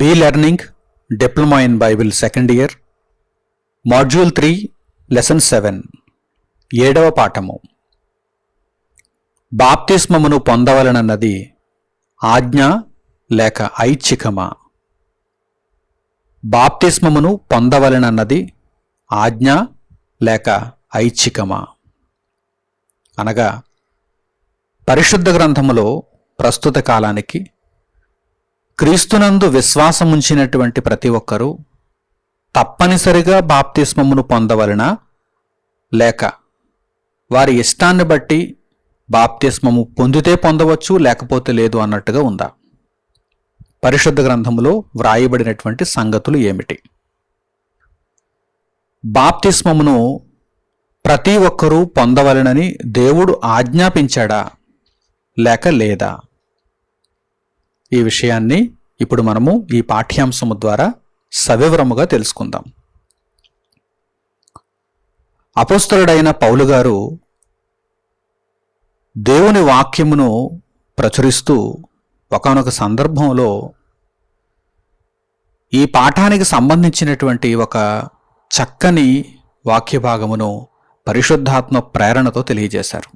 Be learning diploma in Bible second year module 3 lesson 7 7వ పాఠము. బాప్తిస్మమును పొందవలనన్నది ఆజ్ఞ లేక ఐచ్ఛికమా? బాప్తిస్మమును పొందవలనన్నది ఆజ్ఞ లేక ఐచ్ఛికమా? అనగా పరిశుద్ధ గ్రంథములో ప్రస్తుత కాలానికి క్రీస్తునందు విశ్వాసముంచినటువంటి ప్రతి ఒక్కరూ తప్పనిసరిగా బాప్తిస్మమును పొందవలనా, లేక వారి ఇష్టాన్ని బట్టి బాప్తిస్మము పొందితే పొందవచ్చు లేకపోతే లేదు అన్నట్టుగా ఉందా? పరిశుద్ధ గ్రంథములో వ్రాయబడినటువంటి సంగతులు ఏమిటి? బాప్తిస్మమును ప్రతి ఒక్కరూ పొందవలనని దేవుడు ఆజ్ఞాపించాడా లేక లేదా? ఈ విషయాన్ని ఇప్పుడు మనము ఈ పాఠ్యాంశము ద్వారా సవివరముగా తెలుసుకుందాం. అపోస్తలుడైన పౌలు గారు దేవుని వాక్యమును ప్రచురిస్తూ ఒకానొక సందర్భంలో ఈ పాఠానికి సంబంధించినటువంటి ఒక చక్కని వాక్య భాగమును పరిశుద్ధాత్మ ప్రేరణతో తెలియజేశారు.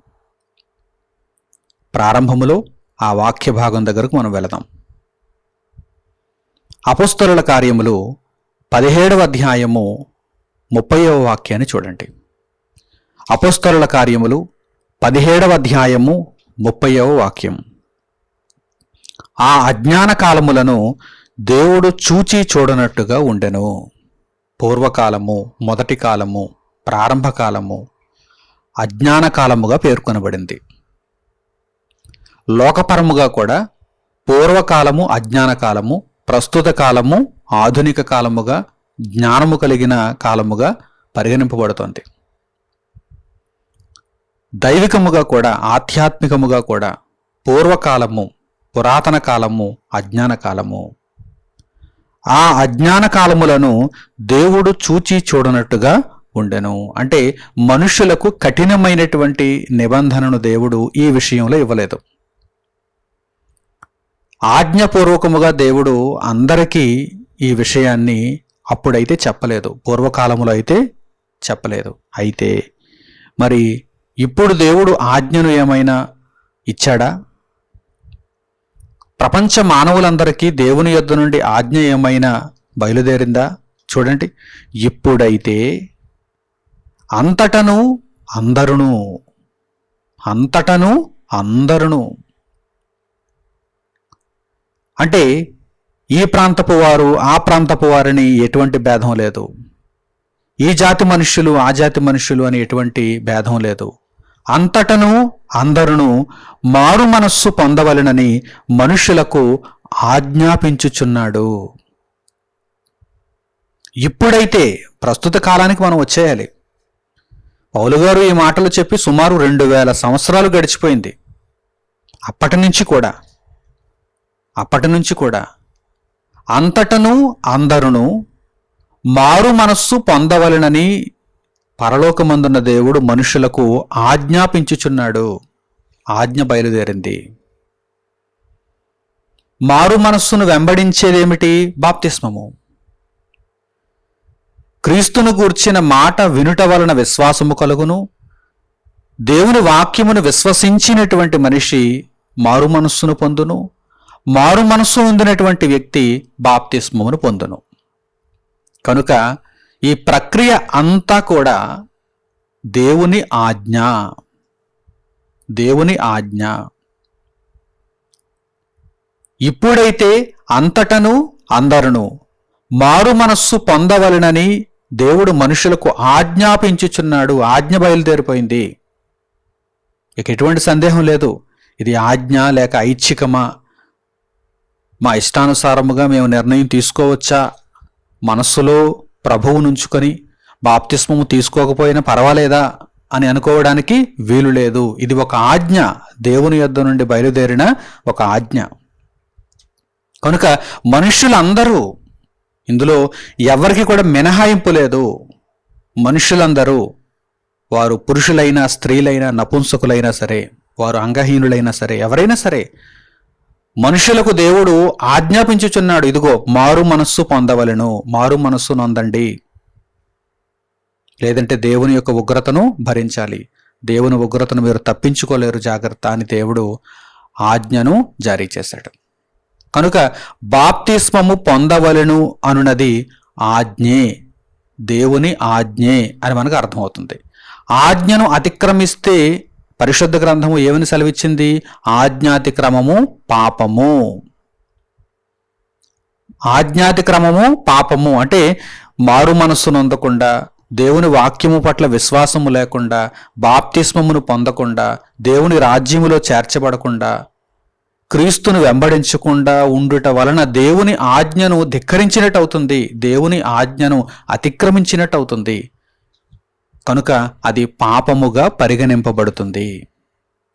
ప్రారంభములో ఆ వాక్య భాగం దగ్గరకు మనం వెళదాం. అపోస్తలుల కార్యములు 17వ అధ్యాయము 30వ వాక్యాన్ని చూడండి. అపోస్తలుల కార్యములు 17వ అధ్యాయము 30వ వాక్యం. ఆ అజ్ఞాన కాలములను దేవుడు చూచి చూడనట్టుగా ఉండెను. పూర్వకాలము, మొదటి కాలము, ప్రారంభ కాలము అజ్ఞాన కాలముగా పేర్కొనబడింది. లోకపరముగా కూడా పూర్వకాలము అజ్ఞాన కాలము, ప్రస్తుత కాలము ఆధునిక కాలముగా, జ్ఞానము కలిగిన కాలముగా పరిగణింపబడుతోంది. దైవికముగా కూడా ఆధ్యాత్మికముగా కూడా పూర్వకాలము, పురాతన కాలము, అజ్ఞాన కాలము. ఆ అజ్ఞాన కాలములను దేవుడు చూచి చూడనట్టుగా ఉండెను. అంటే మనుషులకు కఠినమైనటువంటి నిబంధనను దేవుడు ఈ విషయంలో ఇవ్వలేదు. ఆజ్ఞపూర్వకముగా దేవుడు అందరికీ ఈ విషయాన్ని అప్పుడైతే చెప్పలేదు, పూర్వకాలములో అయితే చెప్పలేదు. అయితే మరి ఇప్పుడు దేవుడు ఆజ్ఞను ఏమైనా ఇచ్చాడా? ప్రపంచ మానవులందరికీ దేవుని యొద్ద నుండి ఆజ్ఞ ఏమైనా బయలుదేరిందా? చూడండి, ఇప్పుడైతే అంతటను అందరును అంటే ఈ ప్రాంతపు వారు ఆ ప్రాంతపు వారిని ఎటువంటి భేదం లేదు, ఈ జాతి మనుష్యులు ఆ జాతి మనుష్యులు అని ఎటువంటి భేదం లేదు. అంతటను అందరును మారు మనస్సు పొందవలెనని మనుషులకు ఆజ్ఞాపించుచున్నాడు. ఇప్పుడైతే ప్రస్తుత కాలానికి మనం వచ్చేయాలి. పౌలు గారు ఈ మాటలు చెప్పి సుమారు 2000 సంవత్సరాలు గడిచిపోయింది. అప్పటి నుంచి కూడా అంతటను అందరును మారు మనస్సు పొందవలెనని పరలోకమందున్న దేవుడు మనుషులకు ఆజ్ఞాపించుచున్నాడు. ఆజ్ఞ బయలుదేరింది. మారు మనస్సును వెంబడించేదేమిటి? బాప్తిస్మము. క్రీస్తును గూర్చిన మాట వినుట వలన విశ్వాసము కలుగును. దేవుని వాక్యమును విశ్వసించినటువంటి మనిషి మారు మనస్సును పొందును. మారు మనస్సు పొందినటువంటి వ్యక్తి బాప్తిస్మమును పొందును. కనుక ఈ ప్రక్రియ అంతా కూడా దేవుని ఆజ్ఞ. ఇప్పుడైతే అంతటను అందరును మారు మనస్సు పొందవలెనని దేవుడు మనుషులకు ఆజ్ఞాపించుచున్నాడు. ఆజ్ఞ బయలుదేరిపోయింది. ఇక ఎటువంటి సందేహం లేదు, ఇది ఆజ్ఞ లేక ఐచ్ఛికమా, మా ఇష్టానుసారముగా మేము నిర్ణయం తీసుకోవచ్చా, మనస్సులో ప్రభువు నుంచుకొని బాప్తిస్మము తీసుకోకపోయినా పర్వాలేదా అని అనుకోవడానికి వీలు లేదు. ఇది ఒక ఆజ్ఞ, దేవుని యొద్ద నుండి బయలుదేరిన ఒక ఆజ్ఞ. కనుక మనుష్యులందరూ, ఇందులో ఎవరికి కూడా మినహాయింపు లేదు. మనుష్యులందరూ, వారు పురుషులైనా స్త్రీలైనా నపుంసకులైనా సరే, వారు అంగహీనులైనా సరే, ఎవరైనా సరే మనుషులకు దేవుడు ఆజ్ఞాపించుచున్నాడు, ఇదిగో మారు మనస్సు పొందవలెను, మారు మనస్సు నొందండి, లేదంటే దేవుని యొక్క ఉగ్రతను భరించాలి, దేవుని ఉగ్రతను మీరు తప్పించుకోలేరు, జాగ్రత్త అని దేవుడు ఆజ్ఞను జారీ చేశాడు. కనుక బాప్తిస్మము పొందవలెను అనున్నది ఆజ్ఞే, దేవుని ఆజ్ఞే అని మనకు అర్థమవుతుంది. ఆజ్ఞను అతిక్రమిస్తే పరిశుద్ధ గ్రంథము ఏమని సెలవిచ్చింది? ఆజ్ఞాతిక్రమము పాపము. ఆజ్ఞాతిక్రమము పాపము అంటే మారు మనస్సు నొందకుండా, దేవుని వాక్యము పట్ల విశ్వాసము లేకుండా, బాప్తిస్మమును పొందకుండా, దేవుని రాజ్యములో చేర్చబడకుండా, క్రీస్తును వెంబడించకుండా ఉండుట వలన దేవుని ఆజ్ఞను ధిక్కరించినట్టు అవుతుంది, దేవుని ఆజ్ఞను అతిక్రమించినట్టు అవుతుంది. కనుక అది పాపముగా పరిగణింపబడుతుంది.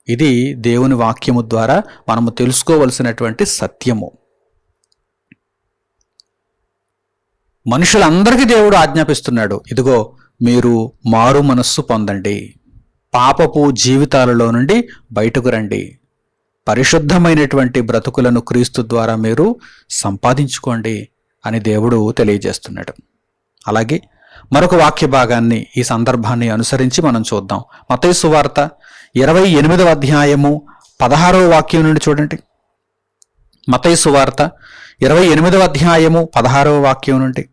ఇది దేవుని వాక్యము ద్వారా మనము తెలుసుకోవలసినటువంటి సత్యము. మనుషులందరికీ దేవుడు ఆజ్ఞాపిస్తున్నాడు, ఇదిగో మీరు మారు మనస్సు పొందండి, పాపపు జీవితాలలో నుండి బయటకు రండి, పరిశుద్ధమైనటువంటి బ్రతుకులను క్రీస్తు ద్వారా మీరు సంపాదించుకోండి అని దేవుడు తెలియజేస్తున్నాడు. అలాగే మరొక వాక్య భాగాన్ని ఈ సందర్భాన్ని అనుసరించి మనం చూద్దాం. మత్తయి సువార్త 28వ అధ్యాయము 16వ వాక్యం నుండి చూడండి. మత్తయి సువార్త 28వ అధ్యాయము 16వ వాక్యం నుండి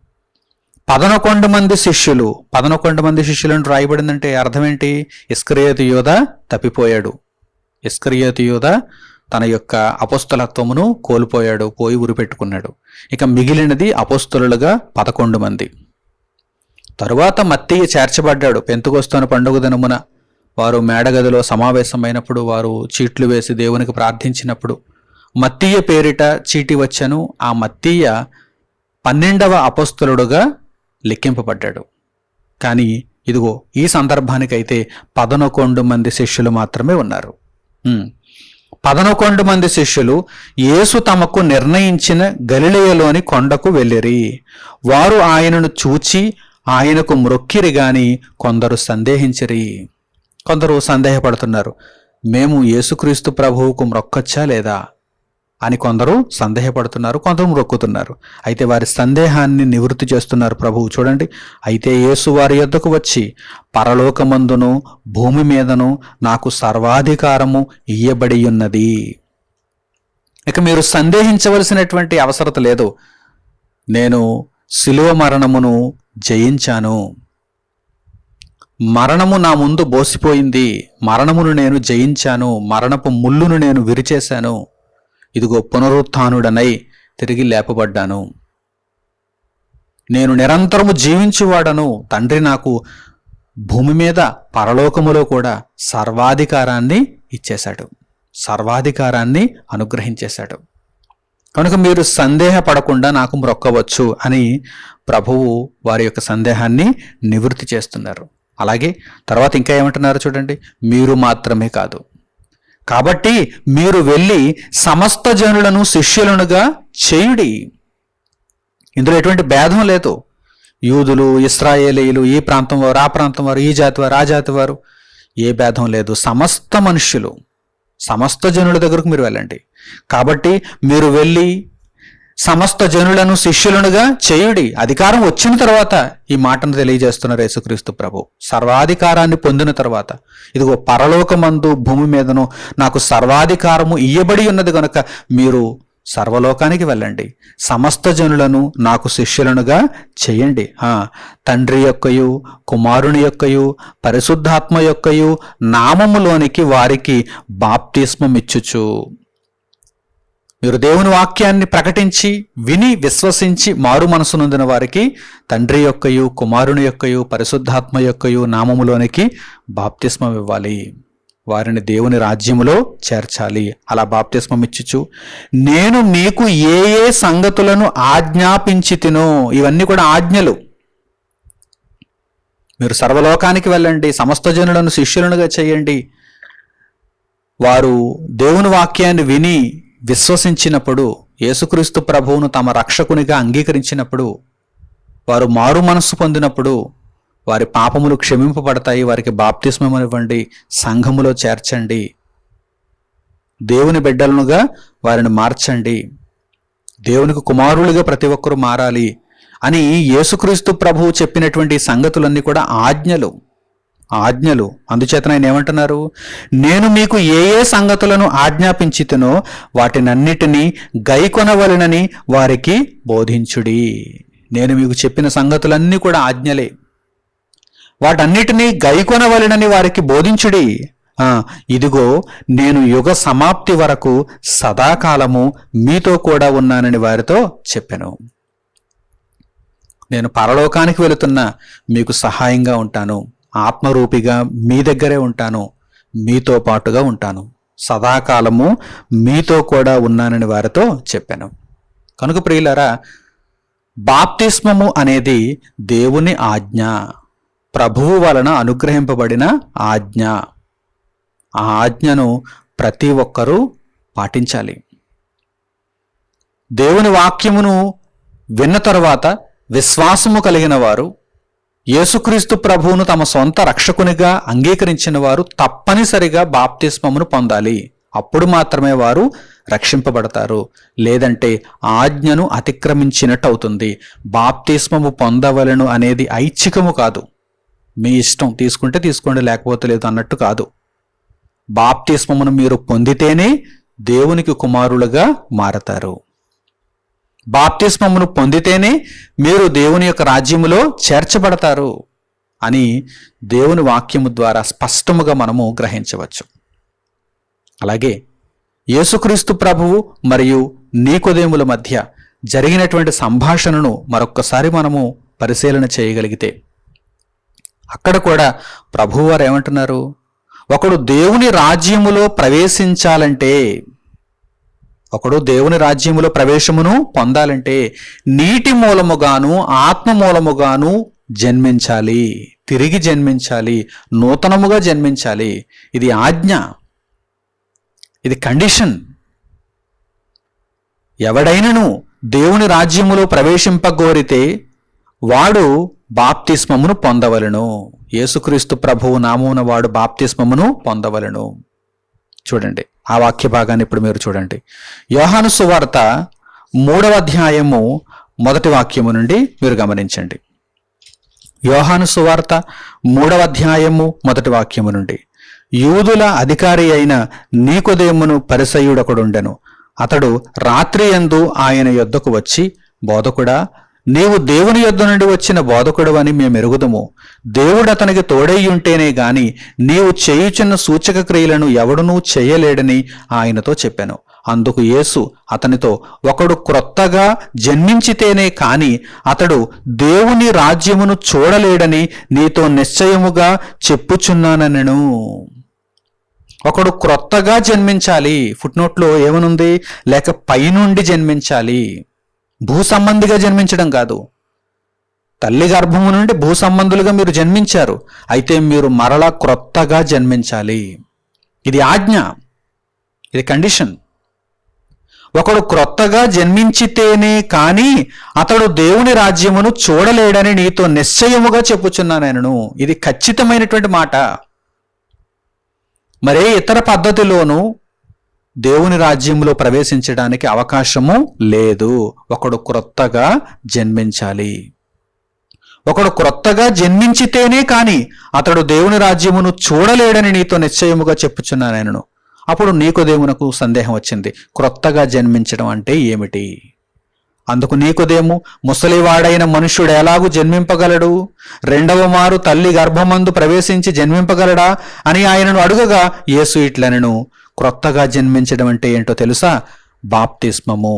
11 మంది శిష్యులు, 11 మంది శిష్యులను రాయబడిందంటే అర్థం ఏంటి? ఇస్కరియోతు యూదా తప్పిపోయాడు. ఇస్కరియోతు యూదా తన యొక్క అపోస్తలత్వమును కోల్పోయాడు, పోయి ఉరిపెట్టుకున్నాడు. ఇక మిగిలినది అపోస్తలులుగా 11 మంది. తరువాత మత్తయి చేర్చబడ్డాడు. పెంతెకొస్తు పండుగ దినమున వారు మేడగదిలో సమావేశమైనప్పుడు, వారు చీట్లు వేసి దేవునికి ప్రార్థించినప్పుడు మత్తయి పేరిట చీటి వచ్చెను. ఆ మత్తయి 12వ అపోస్తలుడుగా లెక్కింపబడ్డాడు. కానీ ఇదిగో ఈ సందర్భానికైతే 11 మంది శిష్యులు మాత్రమే ఉన్నారు. 11 మంది శిష్యులు యేసు తమకు నిర్ణయించిన గలిలయలోని కొండకు వెళ్ళిరి. వారు ఆయనను చూచి ఆయనకు మ్రొక్కిరి గాని కొందరు సందేహించిరి. కొందరు సందేహపడుతున్నారు, మేము యేసుక్రీస్తు ప్రభువుకు మ్రొక్కచ్చా లేదా అని కొందరు సందేహపడుతున్నారు, కొందరు మ్రొక్కుతున్నారు. అయితే వారి సందేహాన్ని నివృత్తి చేస్తున్నారు ప్రభువు. చూడండి, అయితే యేసు వారి యొద్దకు వచ్చి, పరలోకమందును భూమి మీదను నాకు సర్వాధికారము ఇయ్యబడి ఉన్నది. ఇక మీరు సందేహించవలసినటువంటి అవసరత లేదు. నేను శిలువ మరణమును జయించాను, మరణము నా ముందు బోసిపోయింది, మరణమును నేను జయించాను, మరణపు ముళ్ళును నేను విరిచేశాను, ఇదిగో పునరుత్థానుడనై తిరిగి లేపబడ్డాను, నేను నిరంతరము జీవించువాడను, తండ్రి నాకు భూమి మీద పరలోకములో కూడా సర్వాధికారాన్ని ఇచ్చేశాడు, సర్వాధికారాన్ని అనుగ్రహించేశాడు. కనుక మీరు సందేహపడకుండా నాకు మ్రొక్కవచ్చు అని ప్రభువు వారి యొక్క సందేహాన్ని నివృత్తి చేస్తున్నారు. అలాగే తర్వాత ఇంకా ఏమంటున్నారు చూడండి, మీరు మాత్రమే కాదు, కాబట్టి మీరు వెళ్ళి సమస్త జనులను శిష్యులనుగా చేయుడి. ఇందులో ఎటువంటి భేదం లేదు. యూదులు, ఇశ్రాయేలీయులు, ఈ ప్రాంతం వారు, ఆ ప్రాంతం వారు, ఈ జాతి వారు, ఆ జాతి వారు, ఏ భేదం లేదు. సమస్త మనుష్యులు, సమస్త జనుల దగ్గరకు మీరు వెళ్ళండి. కాబట్టి మీరు వెళ్ళి సమస్త జనులను శిష్యులనుగా చేయుడి. అధికారం వచ్చిన తర్వాత ఈ మాటను తెలియజేస్తున్నారు యేసుక్రీస్తు ప్రభు. సర్వాధికారాన్ని పొందిన తర్వాత, ఇదిగో పరలోకమందు భూమి మీదను నాకు సర్వాధికారము ఇయ్యబడి ఉన్నది కనుక మీరు సర్వలోకానికి వెళ్ళండి, సమస్త జనులను నాకు శిష్యులనుగా చేయండి. తండ్రి యొక్కయు కుమారుని యొక్కయు పరిశుద్ధాత్మ యొక్కయు నామములోనికి వారికి బాప్తిస్మం ఇచ్చుచు. మీరు దేవుని వాక్యాన్ని ప్రకటించి విని విశ్వసించి మారు మనసు నొందిన వారికి తండ్రి యొక్కయు కుమారుని యొక్కయు పరిశుద్ధాత్మ యొక్కయు నామములోనికి బాప్తిస్మం ఇవ్వాలి, వారిని దేవుని రాజ్యములో చేర్చాలి. అలా బాప్తిస్మం ఇచ్చుచు, నేను మీకు ఏ ఏ సంగతులను ఆజ్ఞాపించితినో, ఇవన్నీ కూడా ఆజ్ఞలు. మీరు సర్వలోకానికి వెళ్ళండి, సమస్త జనులను శిష్యులనుగా చేయండి. వారు దేవుని వాక్యాన్ని విని విశ్వసించినప్పుడు, యేసుక్రీస్తు ప్రభువును తమ రక్షకునిగా అంగీకరించినప్పుడు, వారు మారు మనస్సు పొందినప్పుడు వారి పాపములు క్షమింపబడతాయి. వారికి బాప్తిస్మం ఇవ్వండి, సంఘములో చేర్చండి, దేవుని బిడ్డలనుగా వారిని మార్చండి, దేవునికి కుమారులుగా ప్రతి ఒక్కరూ మారాలి అని యేసుక్రీస్తు ప్రభువు చెప్పినటువంటి సంగతులన్నీ కూడా ఆజ్ఞలు. అందుచేత ఆయన ఏమంటున్నారు, నేను మీకు ఏ ఏ సంగతులను ఆజ్ఞాపించితినో వాటినన్నిటినీ గైకొనవలెనని వారికి బోధించుడి. నేను మీకు చెప్పిన సంగతులన్నీ కూడా ఆజ్ఞలే, వాటన్నిటినీ గైకొనవలెనని వారికి బోధించుడి. ఇదిగో నేను యుగ సమాప్తి వరకు సదాకాలము మీతో కూడా ఉన్నానని వారితో చెప్పాను. నేను పరలోకానికి వెళుతున్నా, మీకు సహాయంగా ఉంటాను, ఆత్మరూపిగా మీ దగ్గరే ఉంటాను, మీతో పాటుగా ఉంటాను, సదాకాలము మీతో కూడా ఉన్నానని వారితో చెప్పాను. కనుక ప్రియులారా, బాప్తిస్మము అనేది దేవుని ఆజ్ఞ, ప్రభువు వలన అనుగ్రహింపబడిన ఆజ్ఞ. ఆ ఆజ్ఞను ప్రతి ఒక్కరూ పాటించాలి. దేవుని వాక్యమును విన్న తరువాత విశ్వాసము కలిగిన వారు, యేసుక్రీస్తు ప్రభువును తమ సొంత రక్షకునిగా అంగీకరించిన వారు తప్పనిసరిగా బాప్తిస్మమును పొందాలి. అప్పుడు మాత్రమే వారు రక్షింపబడతారు. లేదంటే ఆజ్ఞను అతిక్రమించినట్టు అవుతుంది. బాప్తిస్మము పొందవలను అనేది ఐచ్ఛికము కాదు, మీ ఇష్టం, తీసుకుంటే తీసుకోండి లేకపోతే లేదు అన్నట్టు కాదు. బాప్తిస్మమును మీరు పొందితేనే దేవునికి కుమారులుగా మారతారు. బాప్తిస్మమును పొందితేనే మీరు దేవుని యొక్క రాజ్యములో చేర్చబడతారు అని దేవుని వాక్యము ద్వారా స్పష్టముగా మనము గ్రహించవచ్చు. అలాగే యేసుక్రీస్తు ప్రభువు మరియు నీకోదేముల మధ్య జరిగినటువంటి సంభాషణను మరొక్కసారి మనము పరిశీలన చేయగలిగితే అక్కడ కూడా ప్రభువారు ఏమంటున్నారు, ఒకడు దేవుని రాజ్యములో ప్రవేశించాలంటే, ఒకడు దేవుని రాజ్యములో ప్రవేశమును పొందాలంటే నీటి మూలముగాను ఆత్మ మూలముగాను జన్మించాలి, తిరిగి జన్మించాలి, నూతనముగా జన్మించాలి. ఇది ఆజ్ఞ, ఇది కండిషన్. ఎవడైనను దేవుని రాజ్యములో ప్రవేశింపగోరితే వాడు బాప్తిస్మమును పొందవలెను. యేసుక్రీస్తు ప్రభువు నామమున వాడు బాప్తిస్మమును పొందవలెను. చూడండి ఆ వాక్య భాగాన్ని ఇప్పుడు మీరు చూడండి. యోహాను సువార్త 3వ అధ్యాయము 1వ వాక్యము నుండి మీరు గమనించండి. యోహాను సువార్త 3వ అధ్యాయము 1వ వాక్యము నుండి, యూదుల అధికారి అయిన నీకోదేమును పరిసయ్యుడొకడుండెను. అతడు రాత్రి యందు ఆయన యొద్దకు వచ్చి, బోధకుడా, నీవు దేవుని యొద్ద నుండి వచ్చిన బోధకుడు అని మేము ఎరుగుదుము. దేవుడు అతనికి తోడైయుంటేనే గాని నీవు చేయుచున్న సూచక క్రియలను ఎవడునూ చేయలేడని ఆయనతో చెప్పాను. అందుకు యేసు అతనితో, ఒకడు క్రొత్తగా జన్మించితేనే కాని అతడు దేవుని రాజ్యమును చూడలేడని నీతో నిశ్చయముగా చెప్పుచున్నానెను. ఒకడు క్రొత్తగా జన్మించాలి. ఫుట్నోట్లో ఏమనుంది? లేక పైనుండి జన్మించాలి. భూసంబంధిగా జన్మించడం కాదు. తల్లి గర్భము నుండి భూసంబంధులుగా మీరు జన్మించారు, అయితే మీరు మరలా క్రొత్తగా జన్మించాలి. ఇది ఆజ్ఞ, ఇది కండిషన్. ఒకడు క్రొత్తగా జన్మించితేనే కాని అతడు దేవుని రాజ్యమును చూడలేడని నీతో నిశ్చయముగా చెప్పుచున్నాను. ఇది ఖచ్చితమైనటువంటి మాట. మరే ఇతర పద్ధతిలోనూ దేవుని రాజ్యంలో ప్రవేశించడానికి అవకాశము లేదు. ఒకడు క్రొత్తగా జన్మించాలి. ఒకడు క్రొత్తగా జన్మించితేనే కాని అతడు దేవుని రాజ్యమును చూడలేడని నీతో నిశ్చయముగా చెప్పుచున్నాను. అప్పుడు నీకోదేమునకు సందేహం వచ్చింది, క్రొత్తగా జన్మించడం అంటే ఏమిటి? అందుకు నీకోదేము, ముసలివాడైన మనుష్యుడు ఎలాగూ జన్మింపగలడు? రెండవ మారు తల్లి గర్భమందు ప్రవేశించి జన్మింపగలడా అని ఆయనను అడుగగా యేసు ఇట్లనెను, క్రొత్తగా జన్మించడం అంటే ఏంటో తెలుసా? బాప్తిస్మము.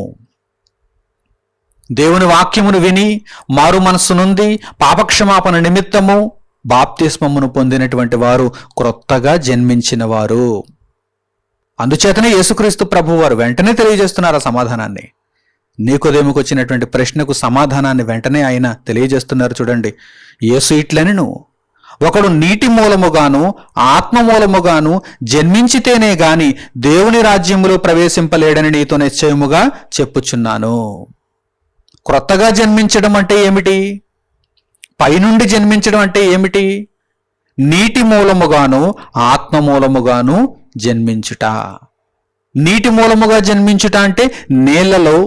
దేవుని వాక్యమును విని మారు మనస్సు నుండి పాపక్షమాపణ నిమిత్తము బాప్తిస్మమును పొందినటువంటి వారు క్రొత్తగా జన్మించిన వారు. అందుచేతనే యేసుక్రీస్తు ప్రభువు వారు వెంటనే తెలియజేస్తున్నారు ఆ సమాధానాన్ని. నీకోదేముకు వచ్చినటువంటి ప్రశ్నకు సమాధానాన్ని వెంటనే ఆయన తెలియజేస్తున్నారు. చూడండి, యేసు ఇట్లనెను, ఒకడు నీటి మూలముగాను ఆత్మ మూలముగాను జన్మించితేనే గాని దేవుని రాజ్యములో ప్రవేశింపలేడని నీతో నిశ్చయముగా చెప్పుచున్నాను. క్రొత్తగా జన్మించడం అంటే ఏమిటి? పైనుండి జన్మించడం అంటే ఏమిటి? నీటి మూలముగాను ఆత్మ మూలముగాను జన్మించుట. నీటి మూలముగా జన్మించుట అంటే నీళ్లలో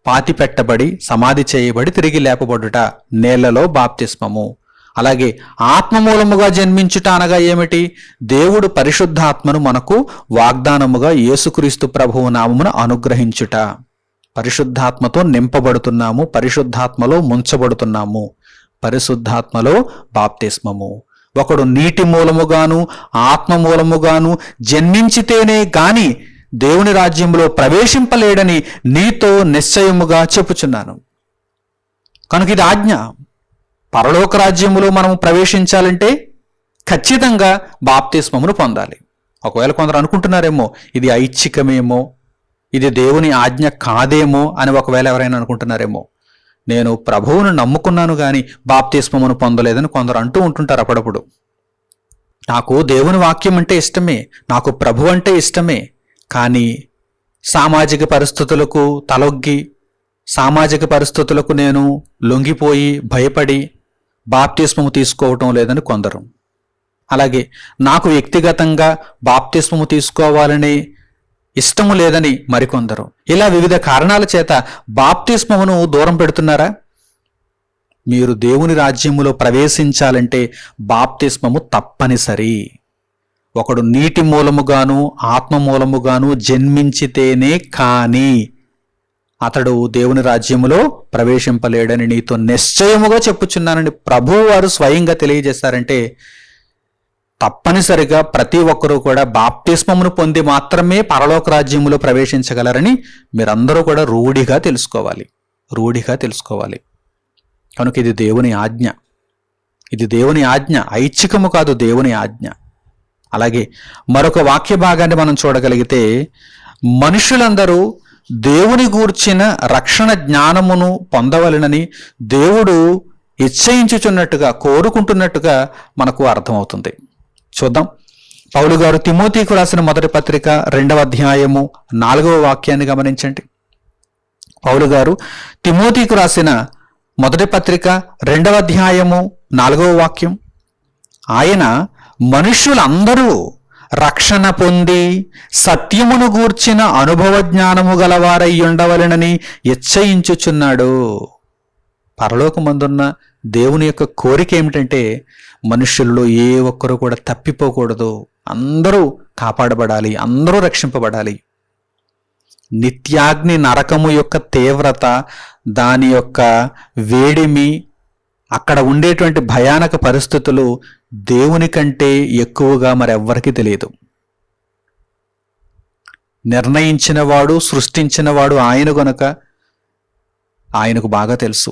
పాతి పెట్టబడి సమాధి చేయబడి తిరిగి లేపబడుట, నీళ్లలో బాప్తిస్మము. అలాగే ఆత్మ మూలముగా జన్మించుట అనగా ఏమిటి? దేవుడు పరిశుద్ధాత్మను మనకు వాగ్దానముగా యేసుక్రీస్తు ప్రభువు నామమున అనుగ్రహించుట. పరిశుద్ధాత్మతో నింపబడుతున్నాము, పరిశుద్ధాత్మలో ముంచబడుతున్నాము, పరిశుద్ధాత్మలో బాప్తిస్మము. ఒకడు నీటి మూలముగాను ఆత్మ మూలముగాను జన్మించితేనే గాని దేవుని రాజ్యంలో ప్రవేశింపలేడని నీతో నిశ్చయముగా చెప్పుచున్నాను. కనుక ఇది ఆజ్ఞ. పరలోక రాజ్యములో మనం ప్రవేశించాలంటే ఖచ్చితంగా బాప్తిస్మమును పొందాలి. ఒకవేళ కొందరు అనుకుంటున్నారేమో ఇది ఐచ్ఛికమేమో, ఇది దేవుని ఆజ్ఞ కాదేమో అని ఒకవేళ ఎవరైనా అనుకుంటున్నారేమో. నేను ప్రభువును నమ్ముకున్నాను కానీ బాప్తిస్మమును పొందలేదని కొందరు అంటూ ఉంటుంటారు అప్పుడప్పుడు. నాకు దేవుని వాక్యం అంటే ఇష్టమే, నాకు ప్రభు అంటే ఇష్టమే, కానీ సామాజిక పరిస్థితులకు తలొగ్గి, సామాజిక పరిస్థితులకు నేను లొంగిపోయి భయపడి బాప్తిస్మము తీసుకోవటం లేదని కొందరు. అలాగే నాకు వ్యక్తిగతంగా బాప్తిస్మము తీసుకోవాలని ఇష్టము లేదని మరికొందరు. ఇలా వివిధ కారణాల చేత బాప్తిస్మమును దూరం పెడుతున్నారా? మీరు దేవుని రాజ్యములో ప్రవేశించాలంటే బాప్తిస్మము తప్పనిసరి. ఒకడు నీటి మూలముగాను ఆత్మ మూలముగాను జన్మించితేనే కాని అతడు దేవుని రాజ్యములో ప్రవేశింపలేడని నీతో నిశ్చయముగా చెప్పుచున్నానని ప్రభువు వారు స్వయంగా తెలియజేశారంటే తప్పనిసరిగా ప్రతి ఒక్కరూ కూడా బాప్తిస్మమును పొంది మాత్రమే పరలోక రాజ్యములో ప్రవేశించగలరని మీరందరూ కూడా రూఢిగా తెలుసుకోవాలి. కనుక ఇది దేవుని ఆజ్ఞ, ఇది దేవుని ఆజ్ఞ, ఐచ్ఛికము కాదు, దేవుని ఆజ్ఞ. అలాగే మరొక వాక్య భాగాన్ని మనం చూడగలిగితే, మనుషులందరూ దేవుని గూర్చిన రక్షణ జ్ఞానమును పొందవలెనని దేవుడు ఇచ్చయించుచున్నట్టుగా, కోరుకుంటున్నట్టుగా మనకు అర్థమవుతుంది. చూద్దాం. పౌలు గారు తిమోతికు రాసిన మొదటి పత్రిక 2వ అధ్యాయము 4వ వాక్యాన్ని గమనించండి. పౌలు గారు తిమోతికు రాసిన మొదటి పత్రిక 2వ అధ్యాయము 4వ వాక్యం, ఆయన మనుష్యులందరూ రక్షణ పొంది సత్యమును గూర్చిన అనుభవ జ్ఞానము గలవారై ఉండవలెనని ఇచ్చయించుచున్నాడు. పరలోకమందున్న దేవుని యొక్క కోరిక ఏమిటంటే మనుష్యుల్లో ఏ ఒక్కరూ కూడా తప్పిపోకూడదు, అందరూ కాపాడబడాలి, అందరూ రక్షింపబడాలి. నిత్యాగ్ని నరకము యొక్క తీవ్రత, దాని యొక్క వేడిమి, అక్కడ ఉండేటువంటి భయానక పరిస్థితులు దేవుని కంటే ఎక్కువగా మరెవ్వరికీ తెలియదు. నిర్ణయించినవాడు, సృష్టించినవాడు ఆయన గనుక ఆయనకు బాగా తెలుసు.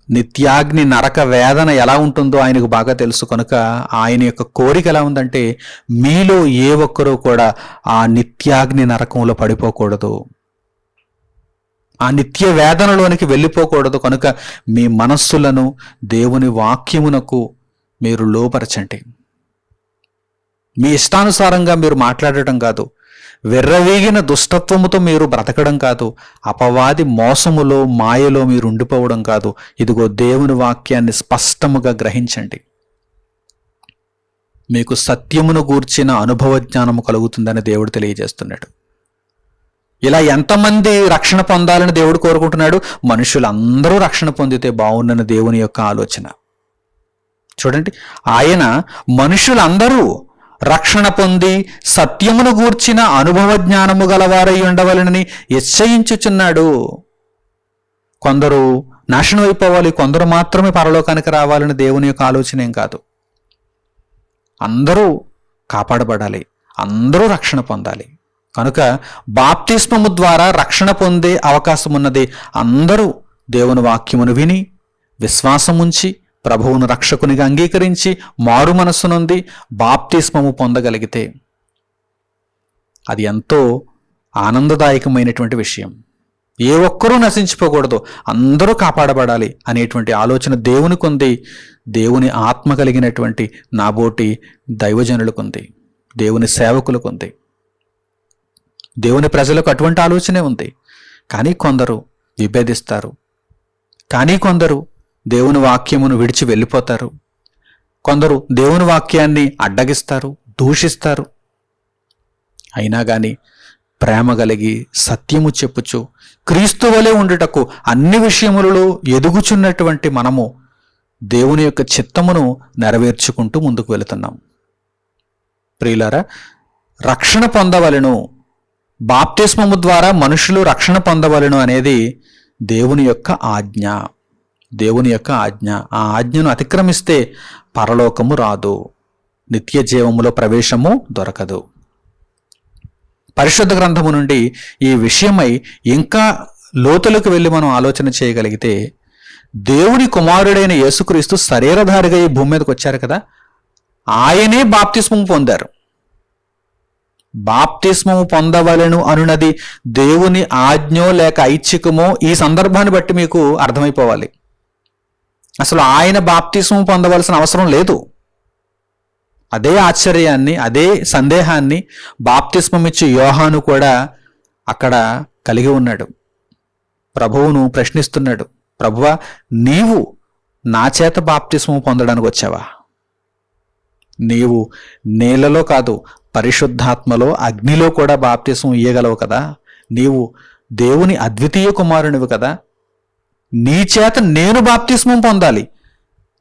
నిత్యాగ్ని నరక వేదన ఎలా ఉంటుందో ఆయనకు బాగా తెలుసు. కనుక ఆయన యొక్క కోరిక ఎలా ఉందంటే మీలో ఏ ఒక్కరూ కూడా ఆ నిత్యాగ్ని నరకంలో పడిపోకూడదు, ఆ నిత్య వేదనలోనికి వెళ్ళిపోకూడదు. కనుక మీ మనస్సులను దేవుని వాక్యమునకు మీరు లోపరచండి. మీ ఇష్టానుసారంగా మీరు మాట్లాడటం కాదు, వెర్రవీగిన దుష్టత్వముతో మీరు బ్రతకడం కాదు, అపవాది మోసములో మాయలో మీరు ఉండిపోవడం కాదు. ఇదిగో దేవుని వాక్యాన్ని స్పష్టముగా గ్రహించండి. మీకు సత్యమును గూర్చిన అనుభవ జ్ఞానము కలుగుతుందని దేవుడు తెలియజేస్తున్నాడు. ఇలా ఎంతమంది రక్షణ పొందాలని దేవుడు కోరుకుంటున్నాడు? మనుషులందరూ రక్షణ పొందితే బాగుండని దేవుని యొక్క ఆలోచన. చూడండి, ఆయన మనుషులందరూ రక్షణ పొంది సత్యమును గూర్చిన అనుభవ జ్ఞానము గలవారై ఉండవలనని నిశ్చయించుచున్నాడు. కొందరు నాశనం అయిపోవాలి, కొందరు మాత్రమే పరలోకానికి రావాలని దేవుని యొక్క ఆలోచన ఏం కాదు. అందరూ కాపాడబడాలి, అందరూ రక్షణ పొందాలి. కనుక బాప్తిస్మము ద్వారా రక్షణ పొందే అవకాశం ఉన్నది. అందరూ దేవుని వాక్యమును విని విశ్వాసం ఉంచి ప్రభువును రక్షకునిగా అంగీకరించి మారు మనస్సు నుండి బాప్తిస్మము పొందగలిగితే అది ఎంతో ఆనందదాయకమైనటువంటి విషయం. ఏ ఒక్కరూ నశించిపోకూడదు, అందరూ కాపాడబడాలి అనేటువంటి ఆలోచన దేవునికి ఉంది. దేవుని ఆత్మ కలిగినటువంటి నాబోటి దైవజనులకు ఉంది, దేవుని సేవకులకు ఉంది, దేవుని ప్రజలకు అటువంటి ఆలోచనే ఉంది. కానీ కొందరు విభేదిస్తారు, కానీ కొందరు దేవుని వాక్యమును విడిచి వెళ్ళిపోతారు, కొందరు దేవుని వాక్యాన్ని అడ్డగిస్తారు, దూషిస్తారు. అయినా కానీ ప్రేమ కలిగి సత్యము చెప్పుచు క్రీస్తు వలె ఉండుటకు అన్ని విషయములలో ఎదుగుచున్నటువంటి మనము దేవుని యొక్క చిత్తమును నెరవేర్చుకుంటూ ముందుకు వెళుతున్నాం. ప్రియులారా, రక్షణ పొందవలెను, బాప్తిస్మము ద్వారా మనుషులు రక్షణ పొందవలెను అనేది దేవుని యొక్క ఆజ్ఞ. దేవుని యొక్క ఆజ్ఞ. ఆ ఆజ్ఞను అతిక్రమిస్తే పరలోకము రాదు, నిత్య జీవములో ప్రవేశము దొరకదు. పరిశుద్ధ గ్రంథము నుండి ఈ విషయమై ఇంకా లోతులకు వెళ్ళి మనం ఆలోచన చేయగలిగితే, దేవుని కుమారుడైన యేసుక్రీస్తు శరీరధారిగా ఈ భూమి మీదకి వచ్చారు కదా, ఆయనే బాప్తిస్మము పొందారు. బాప్తిస్మము పొందవలెను అనున్నది దేవుని ఆజ్ఞో లేక ఐచ్ఛికమో ఈ సందర్భాన్ని బట్టి మీకు అర్థమైపోవాలి. అసలు ఆయన బాప్తిస్మము పొందవలసిన అవసరం లేదు. అదే ఆశ్చర్యాన్ని, అదే సందేహాన్ని బాప్తిస్మమిచ్చి యోహాను కూడా అక్కడ కలిగి ఉన్నాడు. ప్రభువును ప్రశ్నిస్తున్నాడు, ప్రభువా, నీవు నా చేత బాప్తిస్మము పొందడానికి వచ్చావా? నీవు నీళ్ళలో కాదు, పరిశుద్ధాత్మలో అగ్నిలో కూడా బాప్తిస్మం ఇయ్యగలవు కదా. నీవు దేవుని అద్వితీయ కుమారునివి కదా. నీ చేత నేను బాప్తిస్మం పొందాలి,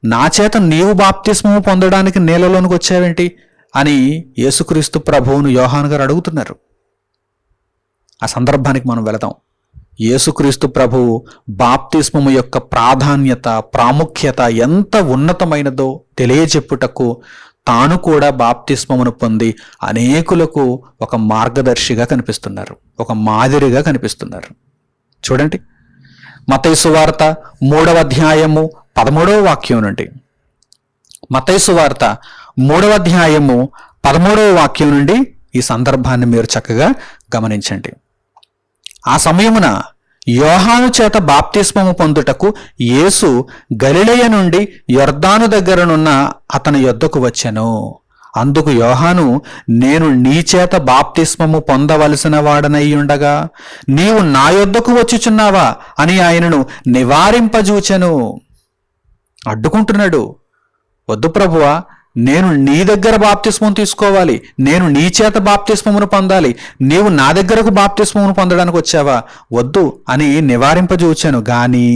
నా చేత నీవు బాప్తిస్మము పొందడానికి నీళ్ళలోనికి వచ్చావేంటి అని యేసుక్రీస్తు ప్రభువును యోహాను గారు అడుగుతున్నారు. ఆ సందర్భానికి మనం వెళదాం. యేసుక్రీస్తు ప్రభువు బాప్తిస్మము యొక్క ప్రాధాన్యత, ప్రాముఖ్యత ఎంత ఉన్నతమైనదో తెలియజెప్పుటకు తాను కూడా బాప్తిస్మమును పొంది అనేకులకు ఒక మార్గదర్శిగా కనిపిస్తున్నారు, ఒక మాదిరిగా కనిపిస్తున్నారు. చూడండి, మత్తయి సువార్త 3వ అధ్యాయము 13వ వాక్యం నుండి. మత్తయి సువార్త 3వ అధ్యాయము 13వ వాక్యం నుండి ఈ సందర్భాన్ని మీరు చక్కగా గమనించండి. ఆ సమయమున యోహాను చేత బాప్తిస్మము పొందుటకు యేసు గలిలయ నుండి యొర్దాను దగ్గరనున్న అతని యొద్దకు వచ్చెను. అందుకు యోహాను, నేను నీ చేత బాప్తిస్మము పొందవలసిన వాడనయ్యుండగా నీవు నా యొద్దకు వచ్చుచున్నావా అని ఆయనను నివారింపజూచెను. అడ్డుకుంటున్నాడు. వద్దు ప్రభువా, నేను నీ దగ్గర బాప్తిస్మం తీసుకోవాలి, నేను నీ చేత బాప్తిస్మమును పొందాలి, నీవు నా దగ్గరకు బాప్తిస్మమును పొందడానికి వచ్చావా? వద్దు అని నివారింపజూచాను. గాని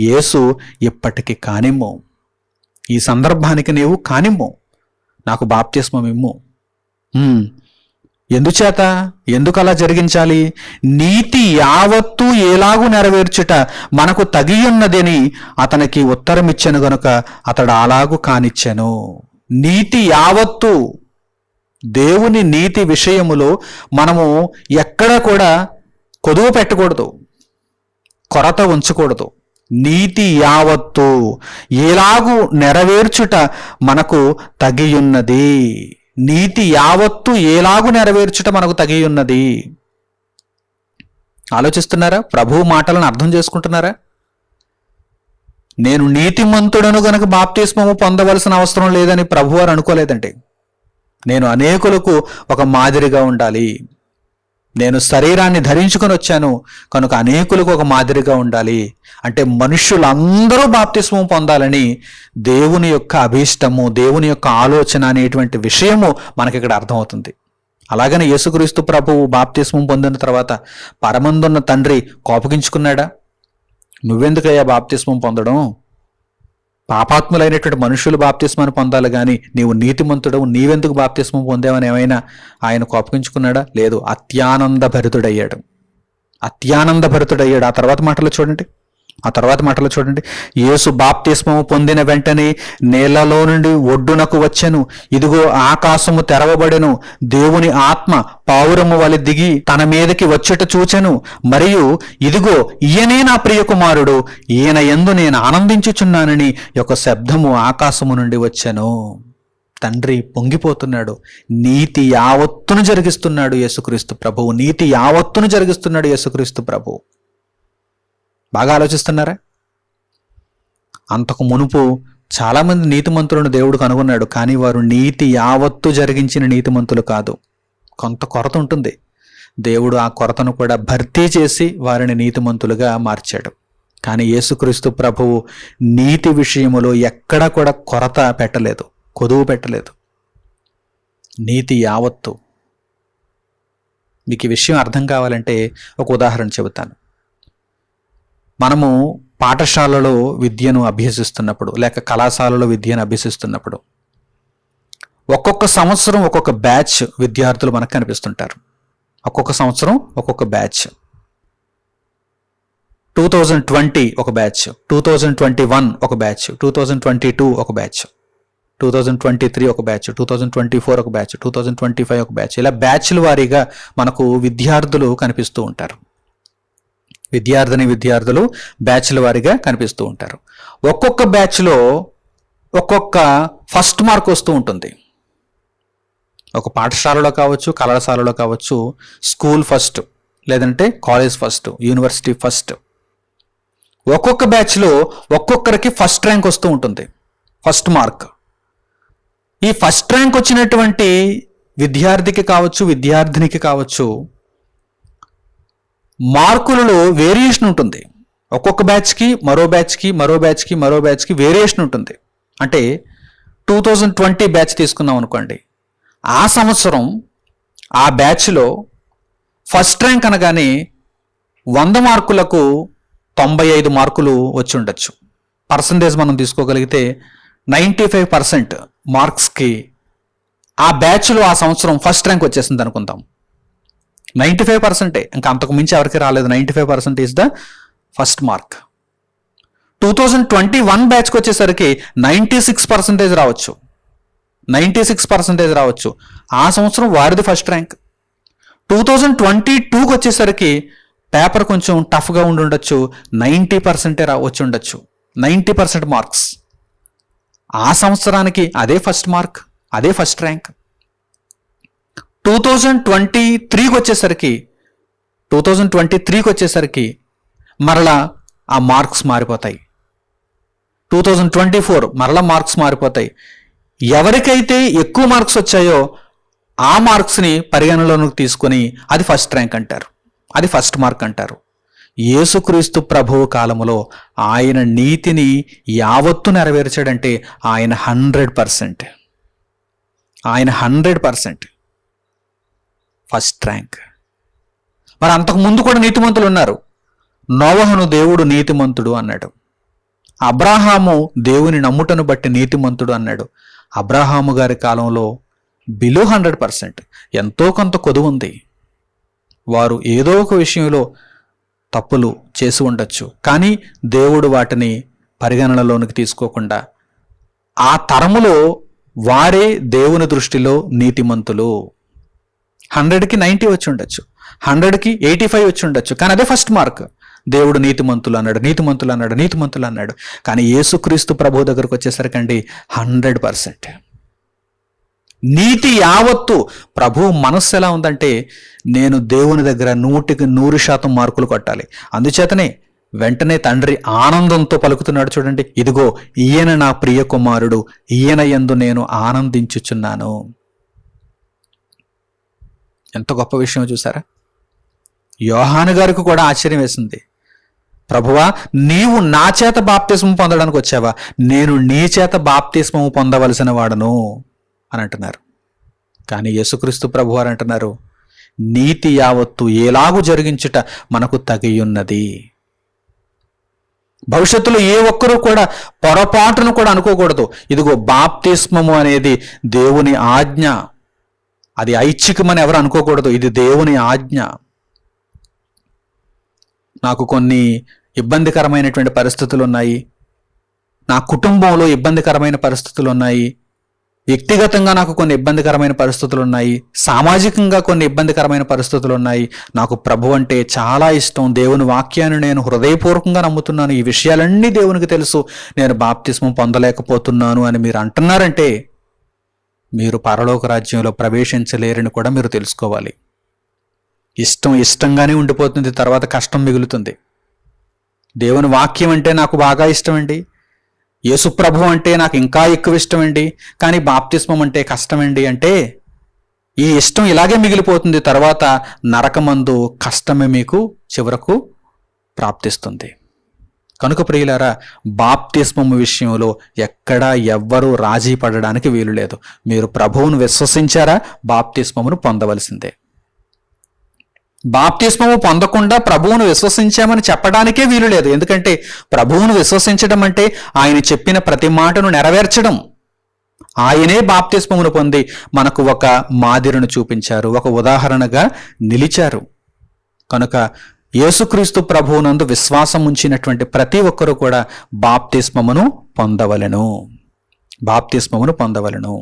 యేసు, ఇప్పటికి కానిమ్ము, ఈ సందర్భానికి నీవు కానిమ్ము, నాకు బాప్తిస్మం ఇమ్ము. ఎందుచేత, ఎందుకు అలా జరిగించాలి? నీతి యావత్తు ఎలాగూ నెరవేర్చుట మనకు తగియున్నదని అతనికి ఉత్తరమిచ్చెను గనుక అతడు అలాగూ కానిచ్చెను. నీతి యావత్తు, దేవుని నీతి విషయములో మనము ఎక్కడ కూడా కొదువు పెట్టకూడదు, కొరత ఉంచకూడదు. నీతి యావత్తు ఎలాగూ నెరవేర్చుట మనకు తగియున్నది. నీతి యావత్తు ఎలాగూ నెరవేర్చుట మనకు తగియున్నది. ఆలోచిస్తున్నారా? ప్రభువు మాటలను అర్థం చేసుకుంటున్నారా? నేను నీతిమంతుడను గనక బాప్తిస్మము పొందవలసిన అవసరం లేదని ప్రభువారు అనుకోలేదండి. నేను అనేకులకు ఒక మాదిరిగా ఉండాలి, నేను శరీరాన్ని ధరించుకొని వచ్చాను కనుక అనేకులకు ఒక మాదిరిగా ఉండాలి అంటే మనుష్యులందరూ బాప్తిస్మం పొందాలని దేవుని యొక్క అభీష్టము, దేవుని యొక్క ఆలోచన అనేటువంటి విషయము మనకి ఇక్కడ అర్థమవుతుంది. అలాగని యేసుక్రీస్తు ప్రభువు బాప్తిస్మం పొందిన తర్వాత పరమందున్న తండ్రి కోపగించుకున్నాడా? నువ్వెందుకయ్యా బాప్తిస్మం పొందడం? పాపాత్ములైనటువంటి మనుషులు బాప్తిస్మాన్ని పొందాలి కానీ నీవు నీతిమంతుడవు, నీవెందుకు బాప్తిస్మం పొందావని ఏమైనా ఆయన కోపగించుకున్నాడా? లేదు. అత్యానంద భరితుడయ్యాడు. ఆ తర్వాత మాటలు చూడండి. యేసు బాప్తిస్మము పొందిన వెంటనే నేలలో నుండి ఒడ్డునకు వచ్చెను. ఇదిగో ఆకాశము తెరవబడెను. దేవుని ఆత్మ పావురము వలె దిగి తన మీదకి వచ్చుట చూచెను. మరియు ఇదిగో ఈయనే నా ప్రియ కుమారుడు, ఈయన యందు నేను ఆనందించుచున్నానని ఒక శబ్దము ఆకాశము నుండి వచ్చెను. తండ్రి పొంగిపోతున్నాడు. నీతి యావత్తును జరిగిస్తున్నాడు యేసుక్రీస్తు ప్రభువు. బాగా ఆలోచిస్తున్నారా? అంతకు మునుపు చాలామంది నీతిమంతులను దేవుడు కనుగొన్నాడు, కానీ వారు నీతి యావత్తు జరిగించిన నీతిమంతులు కాదు. కొంత కొరత ఉంటుంది. దేవుడు ఆ కొరతను కూడా భర్తీ చేసి వారిని నీతిమంతులుగా మార్చాడు. కానీ యేసుక్రీస్తు ప్రభువు నీతి విషయములో ఎక్కడా కూడా కొరత పెట్టలేదు, కొదువు పెట్టలేదు. నీతి యావత్తు. మీకు ఈ విషయం అర్థం కావాలంటే ఒక ఉదాహరణ చెబుతాను. మనము పాఠశాలలో విద్యను అభ్యసిస్తున్నప్పుడు లేక కళాశాలలో విద్యను అభ్యసిస్తున్నప్పుడు ఒక్కొక్క సంవత్సరం ఒక్కొక్క బ్యాచ్ విద్యార్థులు మనకు కనిపిస్తుంటారు. ఒక్కొక్క సంవత్సరం ఒక్కొక్క బ్యాచ్. 2020 ఒక బ్యాచ్, 2021 ఒక బ్యాచ్, 2022 ఒక బ్యాచ్, 2023 ఒక బ్యాచ్, 2024 ఒక బ్యాచ్, 2025 ఒక బ్యాచ్. ఇలా బ్యాచ్ల వారీగా మనకు విద్యార్థులు కనిపిస్తూ ఉంటారు. విద్యార్థులు బ్యాచ్ల వారీగా కనిపిస్తూ ఉంటారు. ఒక్కొక్క బ్యాచ్లో ఒక్కొక్క ఫస్ట్ మార్క్ వస్తూ ఉంటుంది. ఒక పాఠశాలలో కావచ్చు, కళాశాలలో కావచ్చు, స్కూల్ ఫస్ట్, లేదంటే కాలేజ్ ఫస్ట్, యూనివర్సిటీ ఫస్ట్. ఒక్కొక్క బ్యాచ్లో ఒక్కొక్కరికి ఫస్ట్ ర్యాంక్ వస్తూ ఉంటుంది, ఫస్ట్ మార్క్. ఈ ఫస్ట్ ర్యాంక్ వచ్చినటువంటి విద్యార్థికి కావచ్చు, విద్యార్థినికి కావచ్చు, మార్కులలో వేరియేషన్ ఉంటుంది. ఒక్కొక్క బ్యాచ్కి మరో బ్యాచ్కి మరో బ్యాచ్కి మరో బ్యాచ్కి వేరియేషన్ ఉంటుంది. అంటే 2020 బ్యాచ్ తీసుకున్నాం అనుకోండి, ఆ సంవత్సరం ఆ బ్యాచ్లో ఫస్ట్ ర్యాంక్ అనగానే 100 మార్కులకు 95 మార్కులు వచ్చి ఉండొచ్చు. పర్సంటేజ్ మనం తీసుకోగలిగితే 95% మార్క్స్కి ఆ బ్యాచ్లో ఆ సంవత్సరం ఫస్ట్ ర్యాంక్ వచ్చేసింది అనుకుందాం. 95%, ఇంకా అంతకు మించి ఎవరికి రాలేదు. 95% ఈజ్ ద ఫస్ట్ మార్క్. 2021 బ్యాచ్కి వచ్చేసరికి 96% రావచ్చు, 96% రావచ్చు. ఆ సంవత్సరం వారిది ఫస్ట్ ర్యాంక్. 2022కి వచ్చేసరికి పేపర్ కొంచెం టఫ్గా ఉండి ఉండొచ్చు, 90% వచ్చి ఉండొచ్చు, 90% మార్క్స్. ఆ సంవత్సరానికి అదే ఫస్ట్ మార్క్, అదే ఫస్ట్ ర్యాంక్. 2023కి వచ్చేసరికి మరలా ఆ మార్క్స్ మారిపోతాయి. 2024 మరలా మార్క్స్ మారిపోతాయి. ఎవరికైతే ఎక్కువ మార్క్స్ వచ్చాయో ఆ మార్క్స్ని పరిగణలోకి తీసుకొని అది ఫస్ట్ ర్యాంక్ అంటారు, అది ఫస్ట్ మార్క్ అంటారు. యేసుక్రీస్తు ప్రభువు కాలములో ఆయన నీతిని యావత్తు నెరవేర్చాడంటే ఆయన 100%, ఆయన 100% ఫస్ట్ ర్యాంక్. మరి అంతకు ముందు కూడా నీతిమంతులు ఉన్నారు. నోవహును దేవుడు నీతిమంతుడు అన్నాడు. అబ్రాహాము దేవుని నమ్ముటను బట్టి నీతిమంతుడు అన్నాడు. అబ్రాహాము గారి కాలంలో బిలో 100%, ఎంతో కొంత కొదువు ఉంది. వారు ఏదో ఒక విషయంలో తప్పులు చేసి ఉండొచ్చు, కానీ దేవుడు వాటిని పరిగణనలోనికి తీసుకోకుండా ఆ తరములో వారే దేవుని దృష్టిలో నీతిమంతులు. 100కి 90 వచ్చి ఉండొచ్చు, 100కి 85 వచ్చి ఉండొచ్చు, కానీ అదే ఫస్ట్ మార్క్. దేవుడు నీతిమంతులు అన్నాడు, నీతిమంతులు అన్నాడు, నీతిమంతులు అన్నాడు. కానీ యేసుక్రీస్తు ప్రభు దగ్గరకు వచ్చేసరికండి 100%. నీతి యావత్తు. ప్రభు మనస్సు ఎలా ఉందంటే నేను దేవుని దగ్గర 100% మార్కులు కొట్టాలి. అందుచేతనే వెంటనే తండ్రి ఆనందంతో పలుకుతున్నాడు చూడండి, ఇదిగో ఈయన నా ప్రియ కుమారుడు, ఈయన యందు నేను ఆనందించుచున్నాను. ఎంత గొప్ప విషయం చూసారా? యోహాను గారికి కూడా ఆశ్చర్యం వేసింది. ప్రభువా, నీవు నా చేత బాప్తిస్మం పొందడానికి వచ్చావా? నేను నీ చేత బాప్తిస్మము పొందవలసిన వాడను అని అంటున్నారు. కానీ యేసుక్రీస్తు ప్రభువారు అంటున్నారు, నీతి యావత్తు ఎలాగూ జరిగించుట మనకు తగియున్నది. భవిష్యత్తులో ఏ ఒక్కరూ కూడా పొరపాటును కూడా అనుకోకూడదు, ఇదిగో బాప్తిస్మము అనేది దేవుని ఆజ్ఞ, అది ఐచ్ఛికమని ఎవరు అనుకోకూడదు, ఇది దేవుని ఆజ్ఞ. నాకు కొన్ని ఇబ్బందికరమైనటువంటి పరిస్థితులు ఉన్నాయి, నా కుటుంబంలో ఇబ్బందికరమైన పరిస్థితులు ఉన్నాయి, వ్యక్తిగతంగా నాకు కొన్ని ఇబ్బందికరమైన పరిస్థితులు ఉన్నాయి, సామాజికంగా కొన్ని ఇబ్బందికరమైన పరిస్థితులు ఉన్నాయి. నాకు ప్రభు అంటే చాలా ఇష్టం, దేవుని వాక్యాన్ని నేను హృదయపూర్వకంగా నమ్ముతున్నాను, ఈ విషయాలన్నీ దేవునికి తెలుసు, నేను బాప్తిస్మం పొందలేకపోతున్నాను అని మీరు అంటున్నారంటే మీరు పరలోక రాజ్యంలో ప్రవేశించలేరని కూడా మీరు తెలుసుకోవాలి. ఇష్టంగానే ఉండిపోతుంది, తర్వాత కష్టం మిగులుతుంది. దేవుని వాక్యం అంటే నాకు బాగా ఇష్టం అండి, యేసుప్రభు అంటే నాకు ఇంకా ఎక్కువ ఇష్టం అండి, కానీ బాప్తిస్మం అంటే కష్టమండి అంటే ఈ ఇష్టం ఇలాగే మిగిలిపోతుంది. తర్వాత నరకమందు కష్టమే మీకు చివరకు ప్రాప్తిస్తుంది. కనుక ప్రియులారా, బాప్తిస్మము విషయంలో ఎక్కడా ఎవ్వరూ రాజీ పడడానికి వీలు లేదు. మీరు ప్రభువును విశ్వసించారా, బాప్తిస్మమును పొందవలసిందే. బాప్తిస్మము పొందకుండా ప్రభువును విశ్వసించామని చెప్పడానికే వీలు లేదు. ఎందుకంటే ప్రభువును విశ్వసించడం అంటే ఆయన చెప్పిన ప్రతి మాటను నెరవేర్చడం. ఆయనే బాప్తిస్మమును పొంది మనకు ఒక మాదిరిని చూపించారు, ఒక ఉదాహరణగా నిలిచారు. కనుక యేసుక్రీస్తు ప్రభువునందు విశ్వాసం ఉంచినటువంటి ప్రతి ఒక్కరూ కూడా బాప్తిస్మమును పొందవలెను, బాప్తిస్మమును పొందవలెను.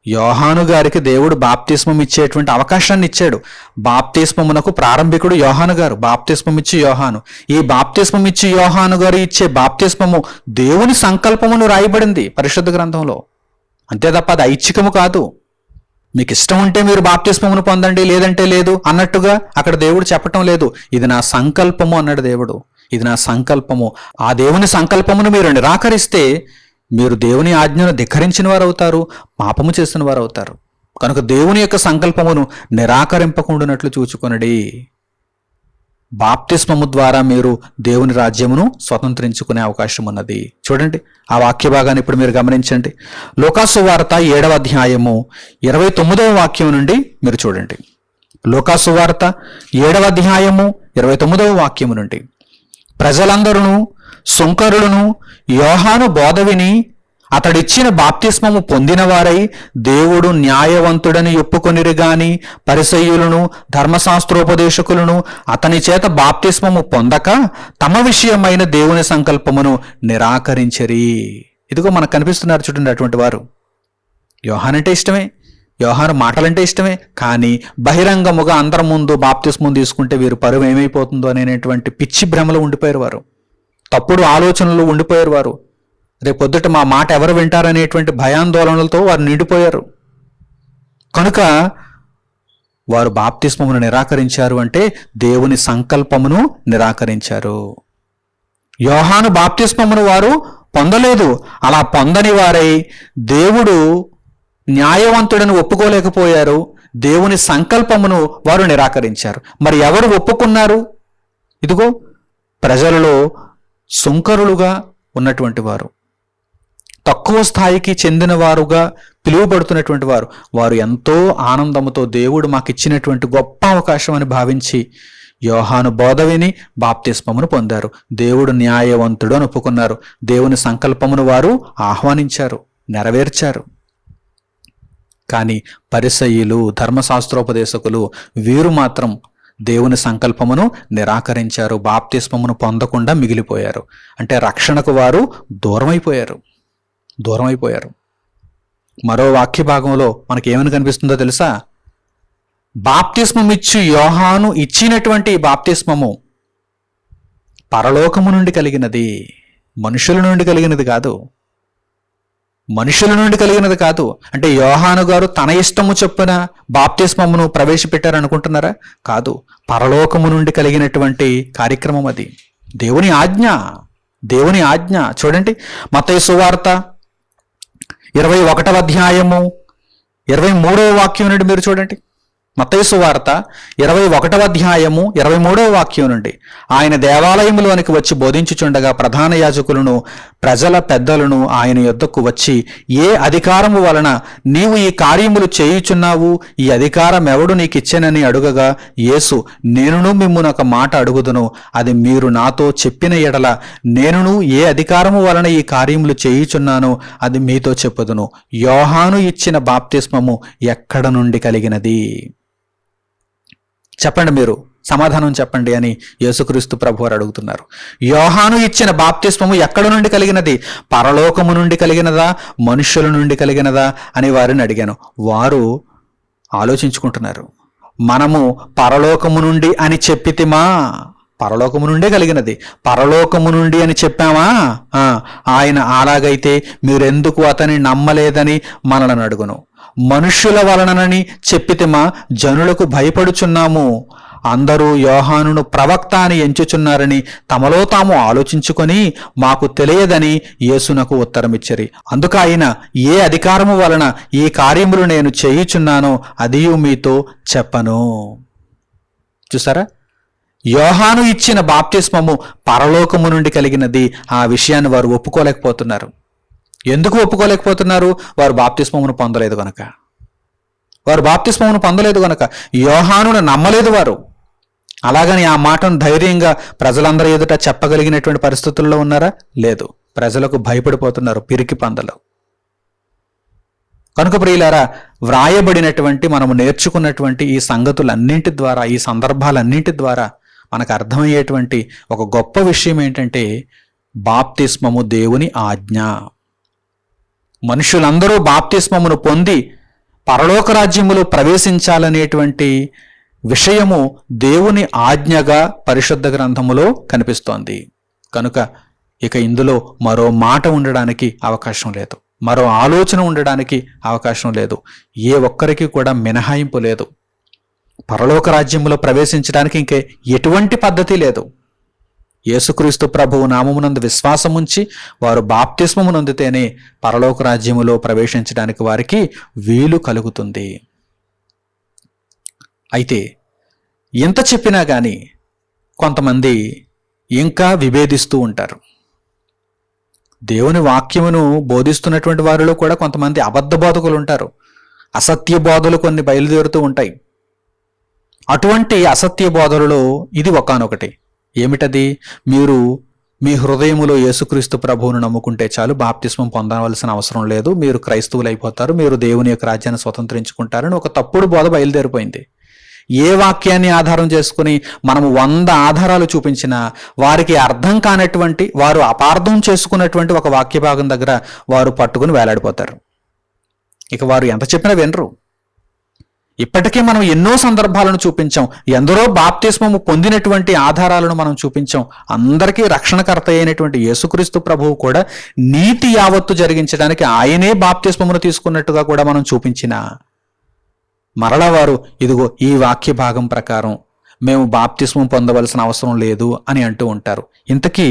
యోహాను గారికి దేవుడు బాప్తిస్మం ఇచ్చేటువంటి అవకాశాన్ని ఇచ్చాడు. బాప్తిస్మమునకు ప్రారంభికుడు యోహాను గారు, బాప్తిస్మం ఇచ్చి యోహాను. ఈ బాప్తిస్మం ఇచ్చి యోహాను గారు ఇచ్చే బాప్తిస్మము దేవుని సంకల్పమును రాయబడింది పరిశుద్ధ గ్రంథంలో. అంతే తప్ప అది ఐచ్ఛికము కాదు. మీకు ఇష్టం ఉంటే మీరు బాప్తిస్మమును పొందండి, లేదంటే లేదు అన్నట్టుగా అక్కడ దేవుడు చెప్పటం లేదు. ఇది నా సంకల్పము అన్నాడు దేవుడు, ఇది నా సంకల్పము. ఆ దేవుని సంకల్పమును మీరు నిరాకరిస్తే మీరు దేవుని ఆజ్ఞను ధిక్కరించిన వారు అవుతారు, పాపము చేసిన వారు అవుతారు. కనుక దేవుని యొక్క సంకల్పమును నిరాకరింపకుండానట్లు చూచుకొనడి. బాప్తిస్మము ద్వారా మీరు దేవుని రాజ్యమును స్వతంత్రించుకునే అవకాశం ఉన్నది. చూడండి ఆ వాక్య భాగాన్ని ఇప్పుడు మీరు గమనించండి. లూకాసు వార్త 7వ అధ్యాయము 29వ వాక్యం నుండి మీరు చూడండి. లూకాసు వార్త 7వ అధ్యాయము 29వ వాక్యము నుండి, ప్రజలందరూ సుంకరులను యోహాను బోధ విని అతడిచ్చిన బాప్తిస్మము పొందిన వారై దేవుడు న్యాయవంతుడని ఒప్పుకొనిరి గాని పరిసయ్యులను ధర్మశాస్త్రోపదేశకులను అతని చేత బాప్తిస్మము పొందక తమ విషయమైన దేవుని సంకల్పమును నిరాకరించరి. ఇదిగో మనకు కనిపిస్తున్నారు చూడండి అటువంటి వారు. యోహానంటే ఇష్టమే, యోహాను మాటలంటే ఇష్టమే, కానీ బహిరంగముగా అందరి ముందు బాప్తిస్మం తీసుకుంటే వీరు పరువు ఏమైపోతుందో అనేటువంటి పిచ్చి భ్రమలో ఉండిపోయారు వారు, తప్పుడు ఆలోచనలు ఉండిపోయారు వారు. రేపొద్దుట మా మాట ఎవరు వింటారనేటువంటి భయాందోళనలతో వారు నిండిపోయారు. కనుక వారు బాప్తిస్మమును నిరాకరించారు అంటే దేవుని సంకల్పమును నిరాకరించారు. యోహాను బాప్తిస్మమును వారు పొందలేదు. అలా పొందని వారై దేవుడు న్యాయవంతుడని ఒప్పుకోలేకపోయారు, దేవుని సంకల్పమును వారు నిరాకరించారు. మరి ఎవరు ఒప్పుకున్నారు? ఇదిగో ప్రజలలో సుంకరులుగా ఉన్నటువంటి వారు, తక్కువ స్థాయికి చెందిన వారుగా పిలువబడుతున్నటువంటి వారు, వారు ఎంతో ఆనందముతో దేవుడు మాకు ఇచ్చినటువంటి గొప్ప అవకాశం అని భావించి యోహాను బోధ విని బాప్తిస్మమును పొందారు. దేవుడు న్యాయవంతుడు అని ఒప్పుకున్నారు. దేవుని సంకల్పమును వారు ఆహ్వానించారు, నెరవేర్చారు. కానీ పరిసయ్యులు, ధర్మశాస్త్రోపదేశకులు వీరు మాత్రం దేవుని సంకల్పమును నిరాకరించారు, బాప్తిస్మమును పొందకుండా మిగిలిపోయారు. అంటే రక్షణకు వారు దూరమైపోయారు. మరో వాక్య భాగంలో మనకి ఏమని కనిపిస్తుందో తెలుసా? బాప్తిస్మం ఇచ్చి యోహాను ఇచ్చినటువంటి బాప్తిస్మము పరలోకము నుండి కలిగినది, మనుషుల నుండి కలిగినది కాదు. అంటే యోహాను గారు తన ఇష్టము చొప్పున బాప్తిస్మమును ప్రవేశపెట్టారనుకుంటున్నారా? కాదు, పరలోకము నుండి కలిగినటువంటి కార్యక్రమం అది. దేవుని ఆజ్ఞ. చూడండి మత్తయి సువార్త 21వ అధ్యాయము 23వ వాక్యం నుండి మీరు చూడండి. మత్తయి సువార్త 21వ అధ్యాయము 23వ వాక్యం నుండి, ఆయన దేవాలయములోనికి వచ్చి బోధించుచుండగా ప్రధాన యాజకులను ప్రజల పెద్దలను ఆయన యొద్దకు వచ్చి, ఏ అధికారము వలన నీవు ఈ కార్యములు చేయుచున్నావు? ఈ అధికారం ఎవడు నీకు ఇచ్చెనని అడుగగా యేసు, నేనును మిమ్మును ఒక మాట అడుగుదును, అది మీరు నాతో చెప్పిన ఎడల నేనును ఏ అధికారము వలన ఈ కార్యములు చేయుచున్నానో అది మీతో చెప్పుదును. యోహాను ఇచ్చిన బాప్తిస్మము ఎక్కడ నుండి కలిగినది? చెప్పండి, మీరు సమాధానం చెప్పండి అని యేసుక్రీస్తు ప్రభువారు అడుగుతున్నారు. యోహాను ఇచ్చిన బాప్తిస్మము ఎక్కడ నుండి కలిగినది? పరలోకము నుండి కలిగినదా, మనుష్యుల నుండి కలిగినదా అని వారిని అడిగాను. వారు ఆలోచించుకుంటున్నారు. మనము పరలోకము నుండి అని చెప్పితిమా? పరలోకము నుండే కలిగినది. పరలోకము నుండి అని చెప్పామా? ఆయన అలాగైతే మీరెందుకు అతని నమ్మలేదని మనలను అడుగును. మనుష్యుల వలనని చెప్పితిమా? జనులకు భయపడుచున్నాము. అందరూ యోహానును ప్రవక్త అని ఎంచుచున్నారని తమలో తాము ఆలోచించుకొని మాకు తెలియదని యేసునకు ఉత్తరమిచ్చరి. అందుకు ఆయన, ఏ అధికారము వలన ఈ కార్యములు నేను చేయుచున్నానో అదియు మీతో చెప్పను. చూసారా, యోహాను ఇచ్చిన బాప్తిస్మము పరలోకము నుండి కలిగినది. ఆ విషయాన్ని వారు ఒప్పుకోలేకపోతున్నారు. ఎందుకు ఒప్పుకోలేకపోతున్నారు? వారు బాప్తిస్మమును పొందలేదు కనుక. వారు బాప్తిస్మమును పొందలేదు గనక యోహానును నమ్మలేదు వారు. అలాగని ఆ మాటను ధైర్యంగా ప్రజలందరి ఎదుట చెప్పగలిగినటువంటి పరిస్థితుల్లో ఉన్నారా? లేదు. ప్రజలకు భయపడిపోతున్నారు, పిరికి పందలు. కనుక ప్రియులారా, వ్రాయబడినటువంటి మనము నేర్చుకున్నటువంటి ఈ సంగతులన్నింటి ద్వారా, ఈ సందర్భాలన్నింటి ద్వారా మనకు అర్థమయ్యేటువంటి ఒక గొప్ప విషయం ఏంటంటే, బాప్తిస్మము దేవుని ఆజ్ఞ. మనుషులందరూ బాప్తిస్మమును పొంది పరలోక రాజ్యములో ప్రవేశించాలనేటువంటి విషయము దేవుని ఆజ్ఞగా పరిశుద్ధ గ్రంథములో కనిపిస్తోంది. కనుక ఇక ఇందులో మరో మాట ఉండడానికి అవకాశం లేదు, మరో ఆలోచన ఉండడానికి అవకాశం లేదు. ఏ ఒక్కరికి కూడా మినహాయింపు లేదు. పరలోక రాజ్యములో ప్రవేశించడానికి ఇంకే ఎటువంటి పద్ధతి లేదు. యేసుక్రీస్తు ప్రభువు నామమునందు విశ్వాసముంచి వారు బాప్తిస్మము నొందితేనే పరలోక రాజ్యములో ప్రవేశించడానికి వారికి వీలు కలుగుతుంది. అయితే ఎంత చెప్పినా కానీ కొంతమంది ఇంకా విభేదిస్తూ ఉంటారు. దేవుని వాక్యమును బోధిస్తున్నటువంటి వారిలో కూడా కొంతమంది అబద్ధ బోధకులు ఉంటారు. అసత్య బోధలు కొన్ని బయలుదేరుతూ ఉంటాయి. అటువంటి అసత్య బోధలలో ఇది ఒకానొకటి. ఏమిటది? మీరు మీ హృదయములో యేసుక్రీస్తు ప్రభువును నమ్ముకుంటే చాలు, బాప్తిస్మం పొందవలసిన అవసరం లేదు, మీరు క్రైస్తవులు అయిపోతారు, మీరు దేవుని యొక్క రాజ్యాన్ని స్వతంత్రించుకుంటారని ఒక తప్పుడు బోధ బయలుదేరిపోయింది. ఏ వాక్యాన్ని ఆధారం చేసుకుని మనము 100 ఆధారాలు చూపించినా వారికి అర్థం కానటువంటి, వారు అపార్థం చేసుకున్నటువంటి ఒక వాక్య భాగం దగ్గర వారు పట్టుకుని వేలాడిపోతారు. ఇక వారు ఎంత చెప్పినా వినరు. ఇప్పటికే మనం ఎన్నో సందర్భాలను చూపించాం, ఎందరో బాప్తిస్మము పొందినటువంటి ఆధారాలను మనం చూపించాం. అందరికీ రక్షణకర్త అయినటువంటి యేసుక్రీస్తు ప్రభువు కూడా నీతి యావత్తు జరిగించడానికి ఆయనే బాప్తిస్మమును తీసుకున్నట్టుగా కూడా మనం చూపించిన మరలా వారు ఇదిగో ఈ వాక్య భాగం ప్రకారం మేము బాప్తిస్మం పొందవలసిన అవసరం లేదు అని అంటూ ఉంటారు. ఇంతకీ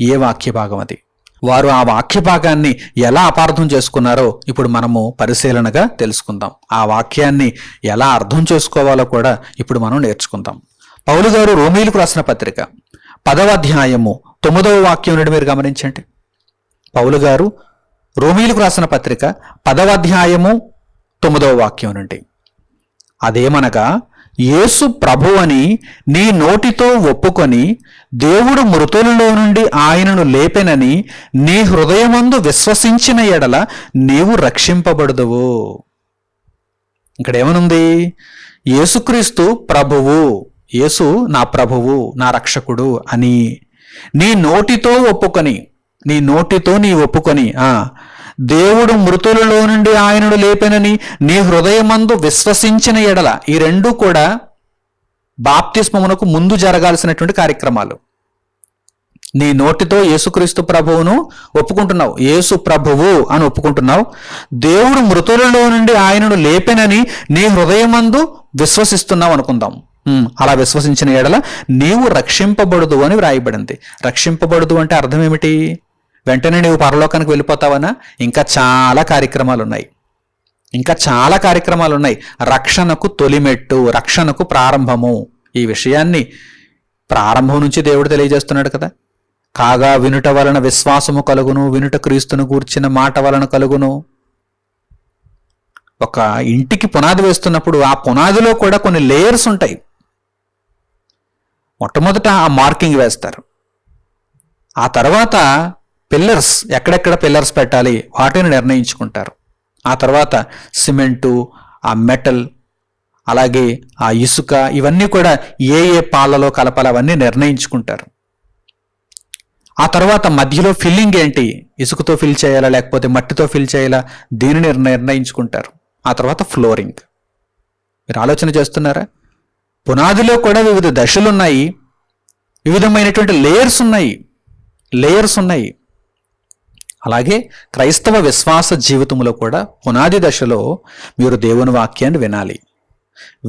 ఏ వాక్య భాగం అది? వారు ఆ వాక్య భాగాన్ని ఎలా అపార్థం చేసుకున్నారో ఇప్పుడు మనము పరిశీలనగా తెలుసుకుందాం. ఆ వాక్యాన్ని ఎలా అర్థం చేసుకోవాలో కూడా ఇప్పుడు మనం నేర్చుకుందాం. పౌలు గారు రోమీయులకు రాసిన పత్రిక 10వ అధ్యాయము 9వ వాక్యం నుండి మీరు గమనించండి. పౌలు గారు రోమీయులకు రాసిన పత్రిక 10వ అధ్యాయము 9వ వాక్యం నుండి, అదేమనగా యేసు ప్రభువని నీ నోటితో ఒప్పుకొని దేవుడు మృతులలో నుండి ఆయనను లేపెనని నీ హృదయమందు విశ్వసించిన ఎడల నీవు రక్షింపబడుదువు. ఇక్కడ ఏమనుంది? యేసుక్రీస్తు ప్రభువు, యేసు నా ప్రభువు, నా రక్షకుడు అని నీ నోటితో ఒప్పుకొని, నీ నోటితో నీ ఒప్పుకొని, దేవుడు మృతులలో నుండి ఆయనను లేపెనని నీ హృదయమందు విశ్వసించిన ఎడల, ఈ రెండు కూడా బాప్తిస్మమునకు ముందు జరగాల్సినటువంటి కార్యక్రమాలు. నీ నోటితో యేసుక్రీస్తు ప్రభువును ఒప్పుకుంటున్నావు, యేసు ప్రభువు అని ఒప్పుకుంటున్నావు. దేవుడు మృతులలో నుండి ఆయనను లేపెనని నీ హృదయమందు విశ్వసిస్తున్నావు అనుకుందాం. అలా విశ్వసించిన ఎడల నీవు రక్షింపబడదు అని వ్రాయబడింది. రక్షింపబడదు అంటే అర్థం ఏమిటి? వెంటనే నీవు పరలోకానికి వెళ్ళిపోతావనా? ఇంకా చాలా కార్యక్రమాలు ఉన్నాయి, ఇంకా చాలా కార్యక్రమాలు ఉన్నాయి. రక్షణకు తొలిమెట్టు, రక్షణకు ప్రారంభము. ఈ విషయాన్ని ప్రారంభం నుంచి దేవుడు తెలియజేస్తున్నాడు కదా. కాగా వినుట వలన విశ్వాసము కలుగును, వినుట క్రీస్తును గూర్చిన మాట వలన కలుగును. ఒక ఇంటికి పునాది వేస్తున్నప్పుడు ఆ పునాదిలో కూడా కొన్ని లేయర్స్ ఉంటాయి. మొట్టమొదట ఆ మార్కింగ్ వేస్తారు, ఆ తర్వాత పిల్లర్స్, ఎక్కడెక్కడ పిల్లర్స్ పెట్టాలి వాటిని నిర్ణయించుకుంటారు. ఆ తర్వాత సిమెంటు, ఆ మెటల్, అలాగే ఆ ఇసుక, ఇవన్నీ కూడా ఏ పాలలో కలపాలి అవన్నీ నిర్ణయించుకుంటారు. ఆ తర్వాత మధ్యలో ఫిల్లింగ్ ఏంటి, ఇసుకతో ఫిల్ చేయాలా లేకపోతే మట్టితో ఫిల్ చేయాలా, దీనిని నిర్ణయించుకుంటారు. ఆ తర్వాత ఫ్లోరింగ్. మీరు ఆలోచన చేస్తున్నారా? పునాదిలో కూడా వివిధ దశలున్నాయి, వివిధమైనటువంటి లేయర్స్ ఉన్నాయి. అలాగే క్రైస్తవ విశ్వాస జీవితంలో కూడా పునాది దశలో మీరు దేవుని వాక్యాన్ని వినాలి,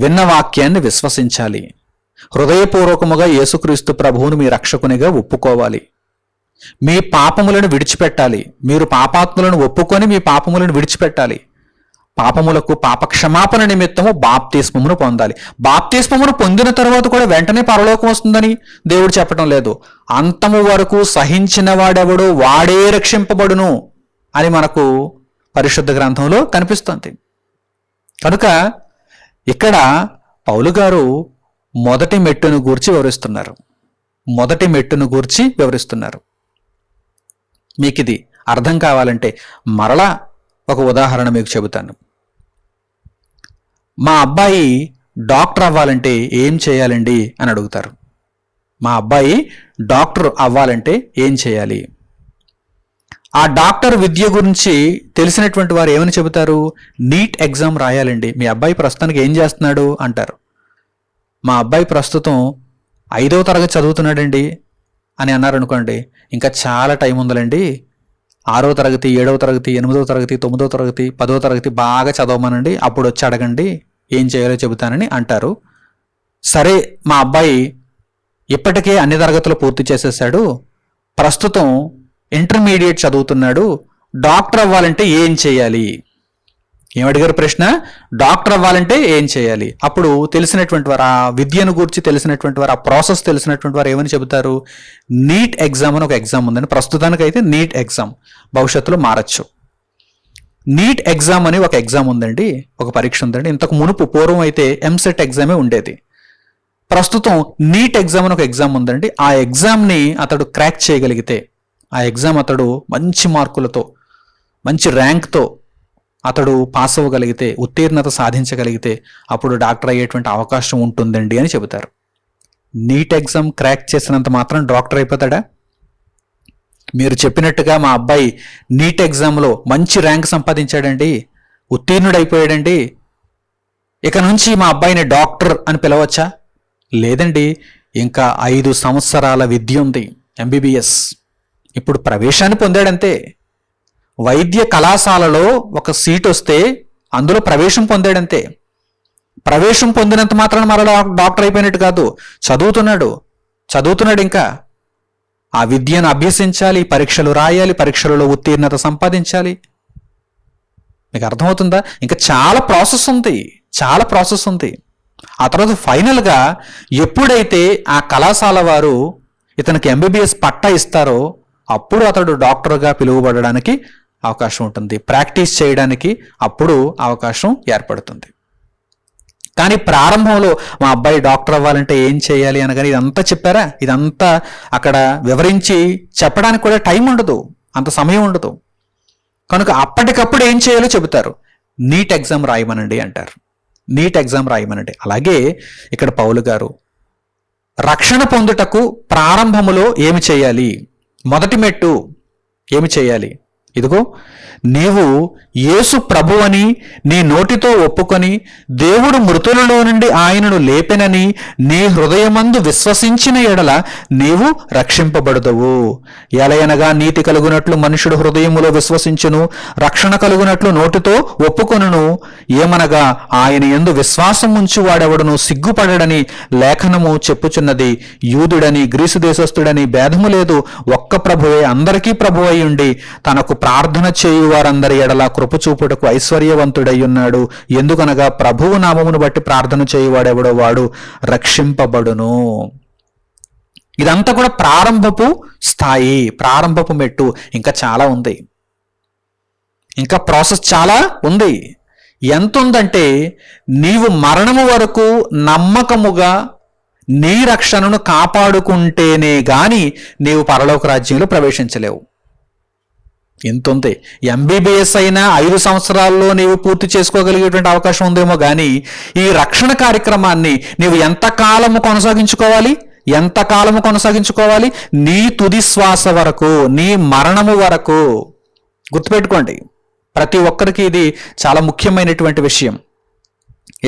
విన్న వాక్యాన్ని విశ్వసించాలి, హృదయపూర్వకముగా యేసుక్రీస్తు ప్రభువును మీ రక్షకునిగా ఒప్పుకోవాలి, మీ పాపములను విడిచిపెట్టాలి. మీరు పాపాత్ములను ఒప్పుకొని మీ పాపములను విడిచిపెట్టాలి. పాపములకు పాపక్షమాపణ నిమిత్తము బాప్తిస్మమును పొందాలి. బాప్తిస్మమును పొందిన తర్వాత కూడా వెంటనే పరలోకం వస్తుందని దేవుడు చెప్పడం లేదు. అంతము వరకు సహించిన వాడెవడో వాడే రక్షింపబడును అని మనకు పరిశుద్ధ గ్రంథంలో కనిపిస్తుంది. కనుక ఇక్కడ పౌలు గారు మొదటి మెట్టును గూర్చి వివరిస్తున్నారు. మొదటి మెట్టును గూర్చి వివరిస్తున్నారు. మీకు ఇది అర్థం కావాలంటే మరలా ఒక ఉదాహరణ మీకు చెబుతాను. మా అబ్బాయి డాక్టర్ అవ్వాలంటే ఏం చేయాలండి అని అడుగుతారు. మా అబ్బాయి డాక్టర్ అవ్వాలంటే ఏం చేయాలి? ఆ డాక్టర్ విద్య గురించి తెలిసినటువంటి వారు ఏమని చెబుతారు? NEET exam రాయాలండి. మీ అబ్బాయి ప్రస్తుతానికి ఏం చేస్తున్నాడు అంటారు. మా అబ్బాయి ప్రస్తుతం 5వ తరగతి చదువుతున్నాడండి అని అన్నారనుకోండి, ఇంకా చాలా టైం ఉందండి. 6వ తరగతి, 7వ తరగతి, 8వ తరగతి, 9వ తరగతి, 10వ తరగతి బాగా చదవమనండి, అప్పుడు వచ్చి అడగండి, ఏం చేయాలో చెబుతానని అంటారు. సరే, మా అబ్బాయి ఇప్పటికే అన్ని తరగతులు పూర్తి చేసేసాడు, ప్రస్తుతం ఇంటర్మీడియట్ చదువుతున్నాడు, డాక్టర్ అవ్వాలంటే ఏం చేయాలి? ఏమడిగారు ప్రశ్న? డాక్టర్ అవ్వాలంటే ఏం చేయాలి? అప్పుడు తెలిసినటువంటి వారు, ఆ విద్యను గురించి తెలిసినటువంటి వారు, ఆ ప్రాసెస్ తెలిసినటువంటి వారు ఏమని చెబుతారు? నీట్ ఎగ్జామ్ అని ఒక ఎగ్జామ్ ఉందని. ప్రస్తుతానికైతే నీట్ ఎగ్జామ్, భవిష్యత్తులో మారచ్చు. నీట్ ఎగ్జామ్ అని ఒక ఎగ్జామ్ ఉందండి, ఒక పరీక్ష ఉందండి. ఇంతకు మునుపు పూర్వం అయితే ఎంసెట్ ఎగ్జామే ఉండేది. ప్రస్తుతం నీట్ ఎగ్జామ్ అని ఒక ఎగ్జామ్ ఉందండి. ఆ ఎగ్జామ్ని అతడు క్రాక్ చేయగలిగితే, ఆ ఎగ్జామ్ అతడు మంచి మార్కులతో, మంచి ర్యాంక్తో అతడు పాస్ అవ్వగలిగితే, ఉత్తీర్ణత సాధించగలిగితే అప్పుడు డాక్టర్ అయ్యేటువంటి అవకాశం ఉంటుందండి అని చెబుతారు. నీట్ ఎగ్జామ్ క్రాక్ చేసినంత మాత్రం డాక్టర్ అయిపోతాడా? మీరు చెప్పినట్టుగా మా అబ్బాయి నీట్ ఎగ్జామ్లో మంచి ర్యాంక్ సంపాదించాడండి, ఉత్తీర్ణుడైపోయాడండి, ఇక నుంచి మా అబ్బాయిని డాక్టర్ అని పిలవచ్చా? లేదండి, ఇంకా 5 సంవత్సరాల విద్య ఉంది, ఎంబీబీఎస్. ఇప్పుడు ప్రవేశాన్ని పొందాడంతే. వైద్య కళాశాలలో ఒక సీట్ వస్తే అందులో ప్రవేశం పొందాడంతే. ప్రవేశం పొందినంత మాత్రాన మరలా డాక్టర్ అయిపోయినట్టు కాదు. చదువుతున్నాడు ఇంకా. ఆ విద్యను అభ్యసించాలి, పరీక్షలు రాయాలి, పరీక్షలలో ఉత్తీర్ణత సంపాదించాలి. మీకు అర్థమవుతుందా? ఇంకా చాలా ప్రాసెస్ ఉంది. ఆ తర్వాత ఫైనల్గా ఎప్పుడైతే ఆ కళాశాల వారు ఇతనికి ఎంబీబీఎస్ పట్టా ఇస్తారో అప్పుడు అతడు డాక్టర్గా పిలువబడడానికి అవకాశం ఉంటుంది, ప్రాక్టీస్ చేయడానికి అప్పుడు అవకాశం ఏర్పడుతుంది. కానీ ప్రారంభంలో మా అబ్బాయి డాక్టర్ అవ్వాలంటే ఏం చేయాలి అనగానే ఇదంతా చెప్పారా? ఇదంతా అక్కడ వివరించి చెప్పడానికి కూడా టైం ఉండదు, అంత సమయం ఉండదు. కనుక అప్పటికప్పుడు ఏం చేయాలో చెబుతారు. నీట్ ఎగ్జామ్ రాయమనండి అంటారు. నీట్ ఎగ్జామ్ రాయమనండి. అలాగే ఇక్కడ పౌలు గారు రక్షణ పొందుటకు ప్రారంభములో ఏమి చేయాలి? మొదటి మెట్టు ఏమి చేయాలి? ఇదిగో, నీవు యేసు ప్రభువని నీ నోటితో ఒప్పుకొని దేవుడు మృతులలో నుండి ఆయనను లేపెనని నీ హృదయమందు విశ్వసించిన ఎడల నీవు రక్షింపబడదువు. ఎలయనగా నీతి కలుగునట్లు మనుషుడు హృదయములో విశ్వసించును, రక్షణ కలుగునట్లు నోటితో ఒప్పుకొనును. ఏమనగా ఆయన యందు విశ్వాసం ఉంచు వాడెవడును సిగ్గుపడడని లేఖనము చెప్పుచున్నది. యూదుడని గ్రీసు దేశస్థుడని భేదము లేదు, ఒక్క ప్రభువే అందరికీ ప్రభువై ఉండి తనకు ప్రార్థన చేయు వారందరి ఎడల కృప చూపుటకు ఐశ్వర్యవంతుడై ఉన్నాడు. ఎందుకనగా ప్రభువు నామమును బట్టి ప్రార్థన చేయువాడెవడో వాడు రక్షింపబడును. ఇదంతా కూడా ప్రారంభపు స్థాయి, ప్రారంభపు మెట్టు. ఇంకా చాలా ఉంది, ఇంకా ప్రాసెస్ చాలా ఉంది. ఎంత ఉందంటే, నీవు మరణము వరకు నమ్మకముగా నీ రక్షణను కాపాడుకుంటేనే గాని నీవు పరలోక రాజ్యంలో ప్రవేశించలేవు. ఎంత ఉంది. ఎంబీబీఎస్ అయినా 5 సంవత్సరాల్లో నీవు పూర్తి చేసుకోగలిగేటువంటి అవకాశం ఉందేమో కానీ ఈ రక్షణ కార్యక్రమాన్ని నీవు ఎంతకాలము కొనసాగించుకోవాలి? నీ తుది శ్వాస వరకు, నీ మరణము వరకు. గుర్తుపెట్టుకోండి, ప్రతి ఒక్కరికి ఇది చాలా ముఖ్యమైనటువంటి విషయం.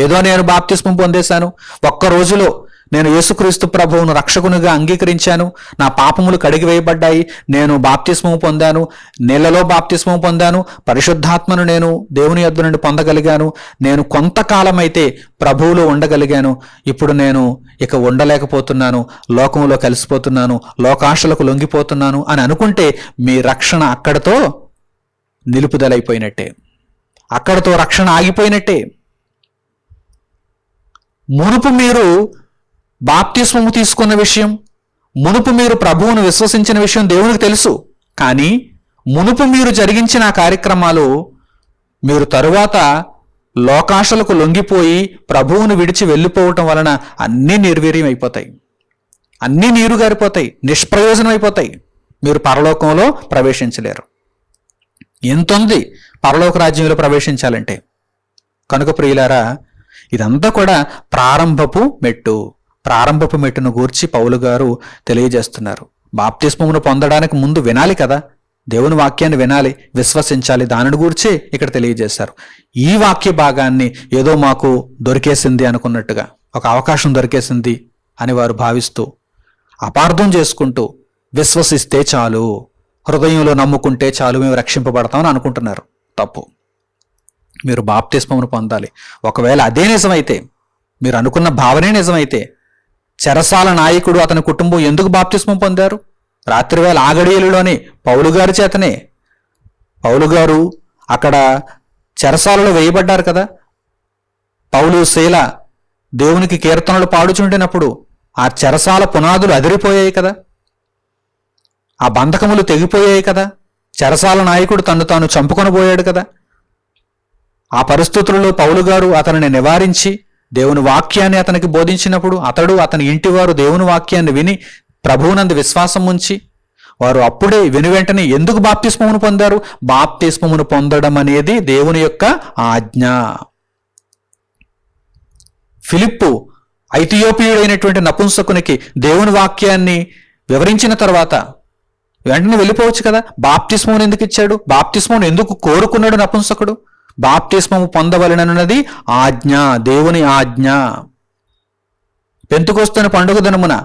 ఏదో నేను బాప్తిస్మం పొందేశాను, ఒక్క రోజులో నేను యేసుక్రీస్తు ప్రభువును రక్షకునిగా అంగీకరించాను, నా పాపములు కడిగివేయబడ్డాయి, నేను బాప్తిస్మం పొందాను, నీళ్లలో బాప్తిస్మం పొందాను, పరిశుద్ధాత్మను నేను దేవుని యొద్ద నుండి పొందగలిగాను, నేను కొంతకాలం అయితే ప్రభువులో ఉండగలిగాను, ఇప్పుడు నేను ఇక ఉండలేకపోతున్నాను, లోకములో కలిసిపోతున్నాను, లోకాశలకు లొంగిపోతున్నాను అని అనుకుంటే మీ రక్షణ అక్కడతో నిలుపుదలైపోయినట్టే, అక్కడతో రక్షణ ఆగిపోయినట్టే. మునుపు మీరు బాప్తిస్మము తీసుకున్న విషయం, మునుపు మీరు ప్రభువును విశ్వసించిన విషయం దేవునికి తెలుసు. కానీ మునుపు మీరు జరిగించిన కార్యక్రమాలు మీరు తరువాత లోకాశలకు లొంగిపోయి ప్రభువును విడిచి వెళ్ళిపోవటం వలన అన్నీ నిర్వీర్యం అయిపోతాయి, అన్నీ నీరు గారిపోతాయి, నిష్ప్రయోజనం అయిపోతాయి. మీరు పరలోకంలో ప్రవేశించలేరు. ఎంతుంది పరలోక రాజ్యంలో ప్రవేశించాలంటే. కనుక ప్రియులారా, ఇదంతా కూడా ప్రారంభపు మెట్టును గూర్చి పౌలు గారు తెలియజేస్తున్నారు. బాప్తిస్మమును పొందడానికి ముందు వినాలి కదా, దేవుని వాక్యాన్ని వినాలి, విశ్వసించాలి. దానిని గూర్చి ఇక్కడ తెలియజేశారు. ఈ వాక్య భాగాన్ని ఏదో మాకు దొరికేసింది అనుకున్నట్టుగా, ఒక అవకాశం దొరికేసింది అని వారు భావిస్తూ, అపార్థం చేసుకుంటూ, విశ్వసిస్తే చాలు, హృదయంలో నమ్ముకుంటే చాలు, మేము రక్షింపబడతామని అనుకుంటున్నారు. తప్పు. మీరు బాప్తిస్మమును పొందాలి. ఒకవేళ అదే నిజమైతే, మీరు అనుకున్న భావనే నిజమైతే, చెరసాల నాయకుడు అతని కుటుంబం ఎందుకు బాప్తిస్మం పొందారు? రాత్రివేళ ఆగడియలులోని పౌలు గారి చేతనే. పౌలు గారు అక్కడ చెరసాలలో వేయబడ్డారు కదా. పౌలు శీల దేవునికి కీర్తనలు పాడుచుండినప్పుడు ఆ చెరసాల పునాదులు అదిరిపోయాయి కదా, ఆ బంధకములు తెగిపోయాయి కదా. చెరసాల నాయకుడు తను తాను చంపుకొనబోయాడు కదా. ఆ పరిస్థితులలో పౌలు గారు అతనిని నివారించి దేవుని వాక్యాన్ని అతనికి బోధించినప్పుడు అతడు, అతని ఇంటివారు దేవుని వాక్యాన్ని విని ప్రభువునందు విశ్వాసం ఉంచి, వారు అప్పుడే విని వెంటనే ఎందుకు బాప్తిస్మమును పొందారు? బాప్తిస్మమును పొందడం అనేది దేవుని యొక్క ఆజ్ఞ. ఫిలిప్పు ఐథియోపియుడైనటువంటి నపుంసకునికి దేవుని వాక్యాన్ని వివరించిన తర్వాత వెంటనే వెళ్ళిపోవచ్చు కదా. బాప్తిస్మమును ఎందుకు ఇచ్చాడు? బాప్తిస్మమును ఎందుకు కోరుకున్నాడు నపుంసకుడు? బాప్తిస్మము పొందవలెనన్నది ఆజ్ఞ, దేవుని ఆజ్ఞ. పెంతుకొస్తున్న పండుగ దినమున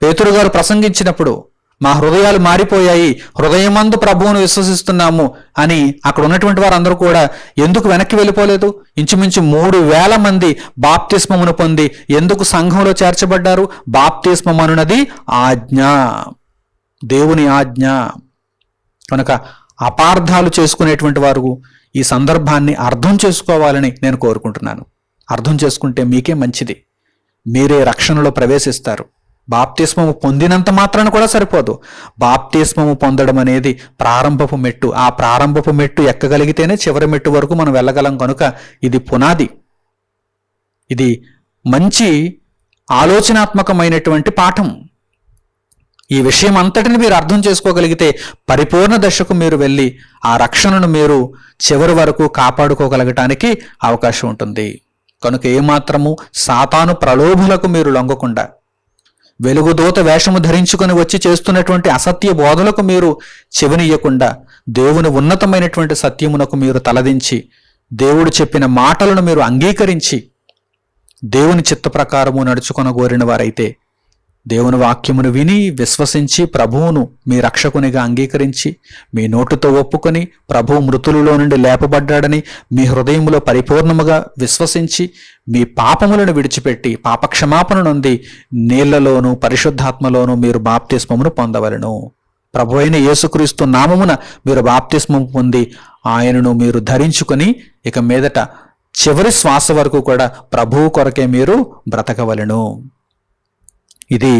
పేతురు గారు ప్రసంగించినప్పుడు, మా హృదయాలు మారిపోయాయి, హృదయమందు ప్రభువును విశ్వసిస్తున్నాము అని అక్కడ ఉన్నటువంటి వారందరూ కూడా ఎందుకు వెనక్కి వెళ్ళిపోలేదు? ఇంచుమించు 3,000 మంది బాప్తిస్మమును పొంది ఎందుకు సంఘంలో చేర్చబడ్డారు? బాప్తిస్మం అనున్నది ఆజ్ఞ, దేవుని ఆజ్ఞ. కనుక అపార్థాలు చేసుకునేటువంటి వారు ఈ సందర్భాన్ని అర్థం చేసుకోవాలని నేను కోరుకుంటున్నాను. అర్థం చేసుకుంటే మీకే మంచిది, మీరే రక్షణలో ప్రవేశిస్తారు. బాప్తిస్మము పొందినంత మాత్రాన కూడా సరిపోదు. బాప్తిస్మము పొందడం అనేది ప్రారంభపు మెట్టు. ఆ ప్రారంభపు మెట్టు ఎక్కగలిగితేనే చివరి మెట్టు వరకు మనం వెళ్ళగలం. కనుక ఇది పునాది, ఇది మంచి ఆలోచనాత్మకమైనటువంటి పాఠం. ఈ విషయం అంతటిని మీరు అర్థం చేసుకోగలిగితే పరిపూర్ణ దశకు మీరు వెళ్ళి ఆ రక్షణను మీరు చివరి వరకు కాపాడుకోగలగటానికి అవకాశం ఉంటుంది. కనుక ఏమాత్రము సాతాను ప్రలోభులకు మీరు లొంగకుండా, వెలుగుదూత వేషము ధరించుకొని వచ్చి చేస్తున్నటువంటి అసత్య బోధలకు మీరు చెవినియ్యకుండా, దేవుని ఉన్నతమైనటువంటి సత్యమునకు మీరు తలదించి, దేవుడు చెప్పిన మాటలను మీరు అంగీకరించి దేవుని చిత్త ప్రకారము నడుచుకొనగోరిన వారైతే, దేవుని వాక్యమును విని విశ్వసించి ప్రభువును మీ రక్షకునిగా అంగీకరించి మీ నోటితో ఒప్పుకొని ప్రభువు మృతులలో నుండి లేపబడ్డాడని మీ హృదయములో పరిపూర్ణముగా విశ్వసించి మీ పాపములను విడిచిపెట్టి పాపక్షమాపణ నొంది నీళ్లలోను పరిశుద్ధాత్మలోను మీరు బాప్తిస్మమును పొందవలెను. ప్రభు అయిన యేసుక్రీస్తు నామమున మీరు బాప్తిస్మము పొంది ఆయనను మీరు ధరించుకొని ఇక మీదట చివరి శ్వాస వరకు కూడా ప్రభువు కొరకే మీరు బ్రతకవలెను. ఇది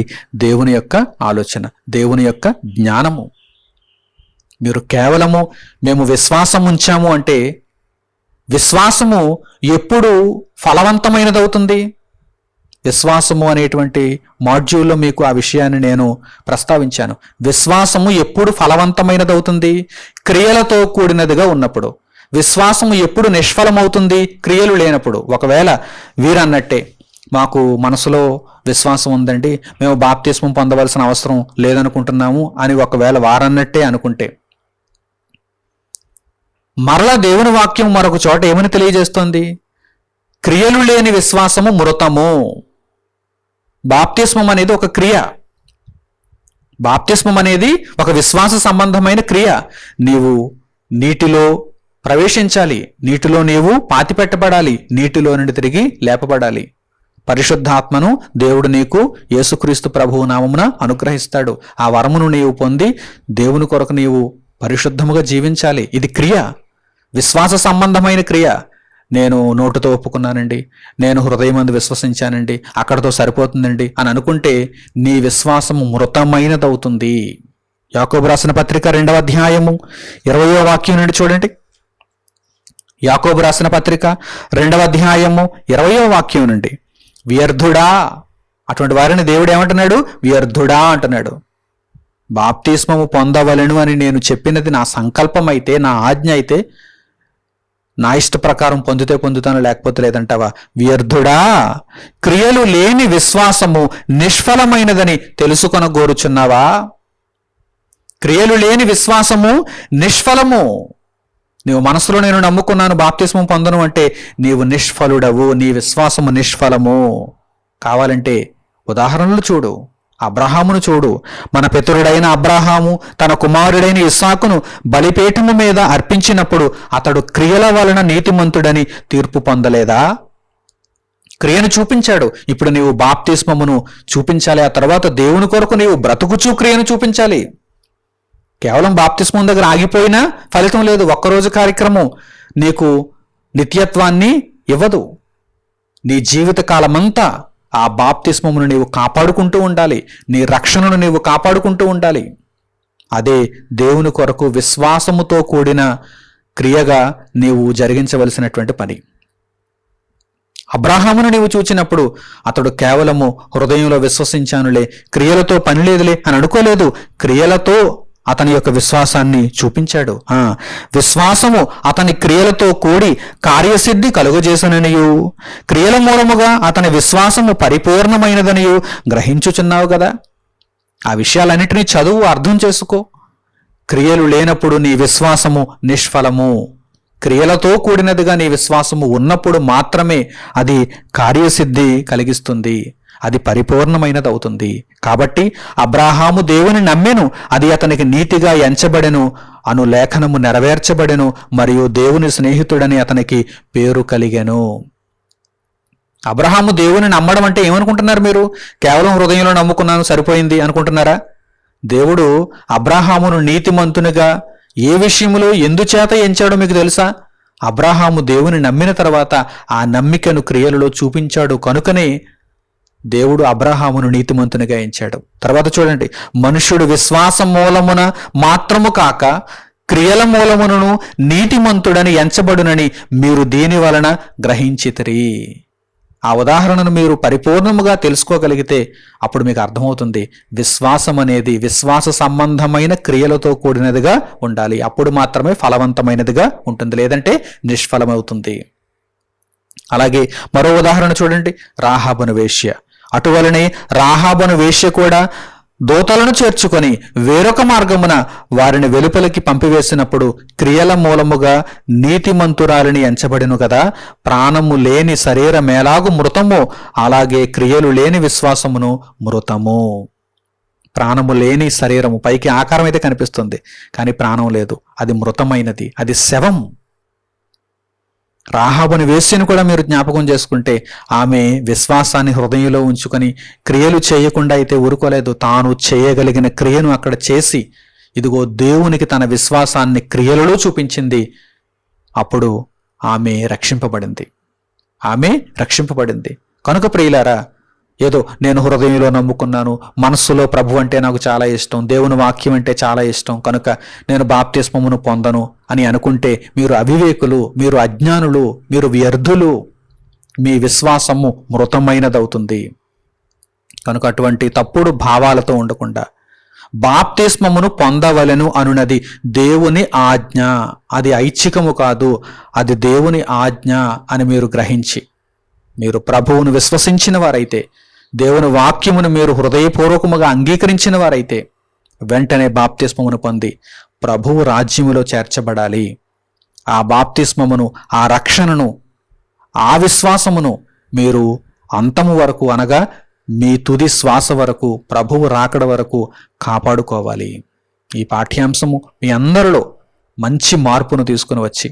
దేవుని యొక్క ఆలోచన, దేవుని యొక్క జ్ఞానము. మీరు కేవలము మేము విశ్వాసం ఉంచాము అంటే, విశ్వాసము ఎప్పుడు ఫలవంతమైనదవుతుంది? విశ్వాసము అనేటువంటి మాడ్యూల్లో మీకు ఆ విషయాన్ని నేను ప్రస్తావించాను. విశ్వాసము ఎప్పుడు ఫలవంతమైనదవుతుంది? క్రియలతో కూడినదిగా ఉన్నప్పుడు. విశ్వాసము ఎప్పుడు నిష్ఫలమవుతుంది? క్రియలు లేనప్పుడు. ఒకవేళ వీరన్నట్టే మాకు మనసులో విశ్వాసం ఉందండి, మేము బాప్తిస్మం పొందవలసిన అవసరం లేదనుకుంటున్నాము అని ఒకవేళ వారన్నట్టే అనుకుంటే, మరలా దేవుని వాక్యం మరొక చోట ఏమని తెలియజేస్తోంది? క్రియలు లేని విశ్వాసము మృతము. బాప్తిస్మం అనేది ఒక క్రియ, బాప్తిస్మం అనేది ఒక విశ్వాస సంబంధమైన క్రియ. నీవు నీటిలో ప్రవేశించాలి, నీటిలో నీవు పాతిపెట్టబడాలి, నీటిలో నుండి తిరిగి లేపబడాలి. పరిశుద్ధాత్మను దేవుడు నీకు యేసుక్రీస్తు ప్రభువు నామమున అనుగ్రహిస్తాడు. ఆ వరమును నీవు పొంది దేవుని కొరకు నీవు పరిశుద్ధముగా జీవించాలి. ఇది క్రియ, విశ్వాస సంబంధమైన క్రియ. నేను నోటితో ఒప్పుకున్నానండి, నేను హృదయమందు విశ్వసించానండి, అక్కడితో సరిపోతుందండి అని అనుకుంటే నీ విశ్వాసము మృతమైనదవుతుంది. యాకోబు రాసిన పత్రిక 2వ అధ్యాయము 20వ వాక్యం నుండి చూడండి. యాకోబు రాసిన పత్రిక 2వ అధ్యాయము 20వ వాక్యం నుండి, వ్యర్థుడా, అటువంటి వారిని దేవుడు ఏమంటున్నాడు? వ్యర్థుడా అంటున్నాడు. బాప్తిస్మము పొందవలెను అని నేను చెప్పినది నా సంకల్పం అయితే, నా ఆజ్ఞ అయితే, నా ఇష్ట ప్రకారం పొందితే పొందుతాను, లేకపోతే లేదంటావా? వ్యర్థుడా, క్రియలు లేని విశ్వాసము నిష్ఫలమైనదని తెలుసుకొనగోరుచున్నావా? క్రియలు లేని విశ్వాసము నిష్ఫలము. నీవు మనసులో నేను నమ్ముకున్నాను, బాప్తిస్మం పొందను అంటే నీవు నిష్ఫలుడవు, నీ విశ్వాసము నిష్ఫలము. కావాలంటే ఉదాహరణలు చూడు. అబ్రహామును చూడు. మన పితరుడైన అబ్రహాము తన కుమారుడైన ఇస్సాకును బలిపీఠము మీద అర్పించినప్పుడు అతడు క్రియల వలన నీతిమంతుడని తీర్పు పొందలేదా? క్రియను చూపించాడు. ఇప్పుడు నీవు బాప్తిస్మమును చూపించాలి. ఆ తర్వాత దేవుని కొరకు నీవు బ్రతుకుచూ క్రియను చూపించాలి. కేవలం బాప్తిస్మం దగ్గర ఆగిపోయినా ఫలితం లేదు. ఒక్కరోజు కార్యక్రమం నీకు నిత్యత్వాన్ని ఇవ్వదు. నీ జీవిత కాలమంతా ఆ బాప్తిస్మమును నీవు కాపాడుకుంటూ ఉండాలి. నీ రక్షణను నీవు కాపాడుకుంటూ ఉండాలి. అదే దేవుని కొరకు విశ్వాసముతో కూడిన క్రియగా నీవు జరిగించవలసినటువంటి పని. అబ్రహామును నీవు చూచినప్పుడు అతడు కేవలము హృదయంలో విశ్వసించానులే, క్రియలతో పని లేదులే అని అనుకోలేదు. క్రియలతో అతని యొక్క విశ్వాసాన్ని చూపించాడు. విశ్వాసము అతని క్రియలతో కూడి కార్యసిద్ధి కలుగజేసననియు, క్రియల మూలముగా అతని విశ్వాసము పరిపూర్ణమైనదనియు గ్రహించుచున్నావు కదా. ఆ విషయాలన్నిటినీ చదువు, అర్థం చేసుకో. క్రియలు లేనప్పుడు నీ విశ్వాసము నిష్ఫలము. క్రియలతో కూడినదిగా నీ విశ్వాసము ఉన్నప్పుడు మాత్రమే అది కార్యసిద్ధి కలిగిస్తుంది, అది పరిపూర్ణమైనది అవుతుంది. కాబట్టి అబ్రాహాము దేవుని నమ్మెను, అది అతనికి నీతిగా ఎంచబడెను అను లేఖనము నెరవేర్చబడెను, మరియు దేవుని స్నేహితుడని అతనికి పేరు కలిగెను. అబ్రహాము దేవుని నమ్మడం అంటే ఏమనుకుంటున్నారు మీరు? కేవలం హృదయంలో నమ్ముకున్నాను సరిపోయింది అనుకుంటున్నారా? దేవుడు అబ్రహామును నీతిమంతునిగా ఏ విషయంలో ఎందుచేత ఎంచాడో మీకు తెలుసా? అబ్రహాము దేవుని నమ్మిన తర్వాత ఆ నమ్మికను క్రియలలో చూపించాడు కనుకనే దేవుడు అబ్రహామును నీతిమంతునిగా ఎంచాడు. తర్వాత చూడండి, మనుష్యుడు విశ్వాసం మూలమున మాత్రము కాక క్రియల మూలమును నీతిమంతుడని ఎంచబడునని మీరు దీని వలన గ్రహించితిరి. ఆ ఉదాహరణను మీరు పరిపూర్ణముగా తెలుసుకోగలిగితే అప్పుడు మీకు అర్థమవుతుంది, విశ్వాసం అనేది విశ్వాస సంబంధమైన క్రియలతో కూడినదిగా ఉండాలి. అప్పుడు మాత్రమే ఫలవంతమైనదిగా ఉంటుంది, లేదంటే నిష్ఫలమవుతుంది. అలాగే మరో ఉదాహరణ చూడండి, రాహాబును వేశ్య. అటువలనే రాహాబును వేశ్య కూడా దూతలను చేర్చుకొని వేరొక మార్గమున వారిని వెలుపలికి పంపివేసినప్పుడు క్రియల మూలముగా నీతిమంతురాలిని ఎంచబడిను కదా. ప్రాణము లేని శరీరమేలాగు మృతము, అలాగే క్రియలు లేని విశ్వాసమును మృతము. ప్రాణము లేని శరీరము పైకి ఆకారం అయితే కనిపిస్తుంది, కానీ ప్రాణం లేదు, అది మృతమైనది, అది శవం. రాహాబుని వేశ్యను కూడా మీరు జ్ఞాపకం చేసుకుంటే ఆమె విశ్వాసాన్ని హృదయంలో ఉంచుకొని క్రియలు చేయకుండా అయితే ఊరుకోలేదు. తాను చేయగలిగిన క్రియను అక్కడ చేసి ఇదిగో దేవునికి తన విశ్వాసాన్ని క్రియలలో చూపించింది. అప్పుడు ఆమె రక్షింపబడింది. కనుక ప్రియులారా, ఏదో నేను హృదయంలో నమ్ముకున్నాను, మనస్సులో ప్రభు అంటే నాకు చాలా ఇష్టం, దేవుని వాక్యం అంటే చాలా ఇష్టం కనుక నేను బాప్తిస్మమును పొందను అని అనుకుంటే మీరు అవివేకులు, మీరు అజ్ఞానులు, మీరు వ్యర్థులు. మీ విశ్వాసము మృతమైనదవుతుంది. కనుక అటువంటి తప్పుడు భావాలతో ఉండకుండా బాప్తిస్మమును పొందవలెను అనునది దేవుని ఆజ్ఞ, అది ఐచ్ఛికము కాదు, అది దేవుని ఆజ్ఞ అని మీరు గ్రహించి మీరు ప్రభువును విశ్వసించిన వారైతే, దేవుని వాక్యమును మీరు హృదయపూర్వకముగా అంగీకరించిన వారైతే వెంటనే బాప్తిస్మమును పొంది ప్రభువు రాజ్యములో చేర్చబడాలి. ఆ బాప్తిస్మమును, ఆ రక్షణను, ఆ విశ్వాసమును మీరు అంతము వరకు, అనగా మీ తుది శ్వాస వరకు, ప్రభువు రాకడ వరకు కాపాడుకోవాలి. ఈ పాఠ్యాంశము మీ అందరిలో మంచి మార్పును తీసుకుని వచ్చి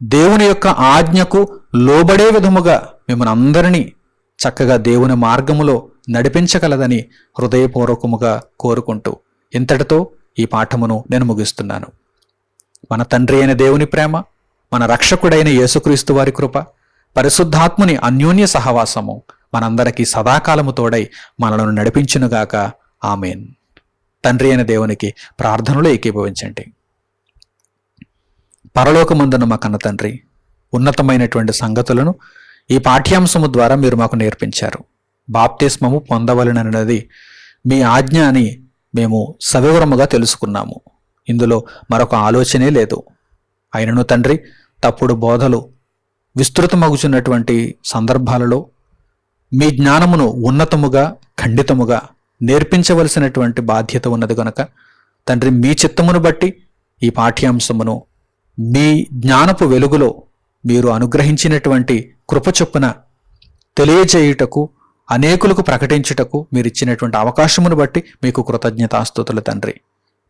దేవుని యొక్క ఆజ్ఞకు లోబడే విధముగా మిమ్మల్ని అందరినీ చక్కగా దేవుని మార్గములో నడిపించగలదని హృదయపూర్వకముగా కోరుకుంటూ ఇంతటితో ఈ పాఠమును నేను ముగిస్తున్నాను. మన తండ్రి అయిన దేవుని ప్రేమ, మన రక్షకుడైన యేసుక్రీస్తు వారి కృప, పరిశుద్ధాత్ముని అన్యోన్య సహవాసము మనందరికీ సదాకాలము తోడై మనలను నడిపించునుగాక. ఆమేన్. తండ్రి అయిన దేవునికి ప్రార్థనలో ఏకీభవించండి. పరలోకమందున్న మా కన్న తండ్రి, ఉన్నతమైనటువంటి సంగతులను ఈ పాఠ్యాంశము ద్వారా మీరు మాకు నేర్పించారు. బాప్తిస్మము పొందవలెనన్నది మీ ఆజ్ఞ అని మేము సవివరముగా తెలుసుకున్నాము. ఇందులో మరొక ఆలోచనే లేదు. అయినను తండ్రి, తప్పుడు బోధలు విస్తృతమగుచున్నటువంటి సందర్భాలలో మీ జ్ఞానమును ఉన్నతముగా ఖండితముగా నేర్పించవలసినటువంటి బాధ్యత ఉన్నది కనుక తండ్రి, మీ చిత్తమును బట్టి ఈ పాఠ్యాంశమును మీ జ్ఞానపు వెలుగులో మీరు అనుగ్రహించినటువంటి కృప చొప్పున తెలియచేయుటకు, అనేకులకు ప్రకటించుటకు మీరు ఇచ్చినటువంటి అవకాశమును బట్టి మీకు కృతజ్ఞతాస్తుతులు తండ్రి.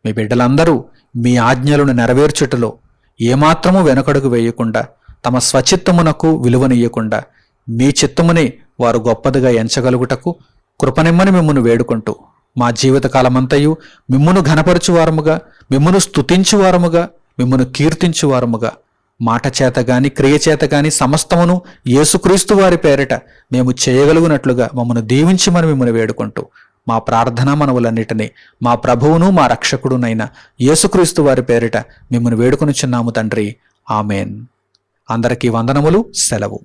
మీ బిడ్డలందరూ మీ ఆజ్ఞలను నెరవేర్చుటలో ఏమాత్రము వెనకడుగు వేయకుండా, తమ స్వచిత్తమునకు విలువనియ్యకుండా మీ చిత్తమునే వారు గొప్పదిగా ఎంచగలుగుటకు కృపనిమ్మని మిమ్మును వేడుకుంటూ, మా జీవితకాలమంతయు మిమ్మును ఘనపరచువారముగా, మిమ్మును స్తుతించువారముగా, మిమ్మును కీర్తించువారముగా, మాట చేత గాని క్రియ చేత గాని సమస్తమును యేసుక్రీస్తు వారి పేరిట మేము చేయగలుగునట్లుగా మమ్మను దీవించమని మిమ్మల్ని వేడుకుంటూ, మా ప్రార్థనా మనవులన్నిటినీ మా ప్రభువును మా రక్షకుడునైన యేసుక్రీస్తు వారి పేరిట మిమ్మల్ని వేడుకొనుచున్నాము తండ్రి. ఆమెన్. అందరికీ వందనములు. సెలవు.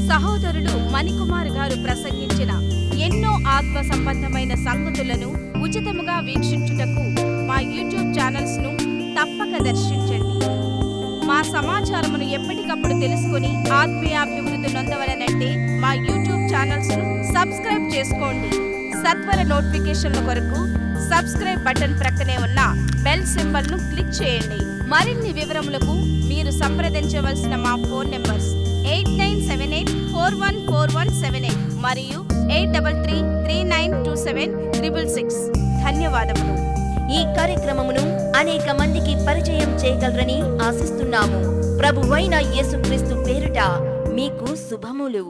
సహోదరులు మణికుమార్ గారు ప్రసంగించిన ఎన్నో ఆత్మ సంబంధమైన సంగతులను ఉచితముగా వీక్షించుటకు మా యూట్యూబ్ ఛానల్స్ ను తప్పక దర్శించండి. మా సమాచారమును ఎప్పటికప్పుడు తెలుసుకుని ఆత్మీయాభివృద్ధి నొందవలనంటే మా యూట్యూబ్ ఛానల్స్ ను సబ్స్క్రైబ్ చేసుకోండి. సత్వర నోటిఫికేషన్ల కొరకు సబ్స్క్రైబ్ బటన్ ప్రక్కనే ఉన్న బెల్ సింబల్ ను క్లిక్ చేయండి. మరిన్ని వివరములకు మీరు సంప్రదించవలసిన మా ఫోన్ నెంబర్స్ 8978414178 మరియు 8333927666. ధన్యవాదములు. ఈ కార్యక్రమమును అనేక మందికి పరిచయం చేయగలరని ఆశిస్తున్నాము. ప్రభువైన యేసుక్రీస్తు పేరిట మీకు శుభములు.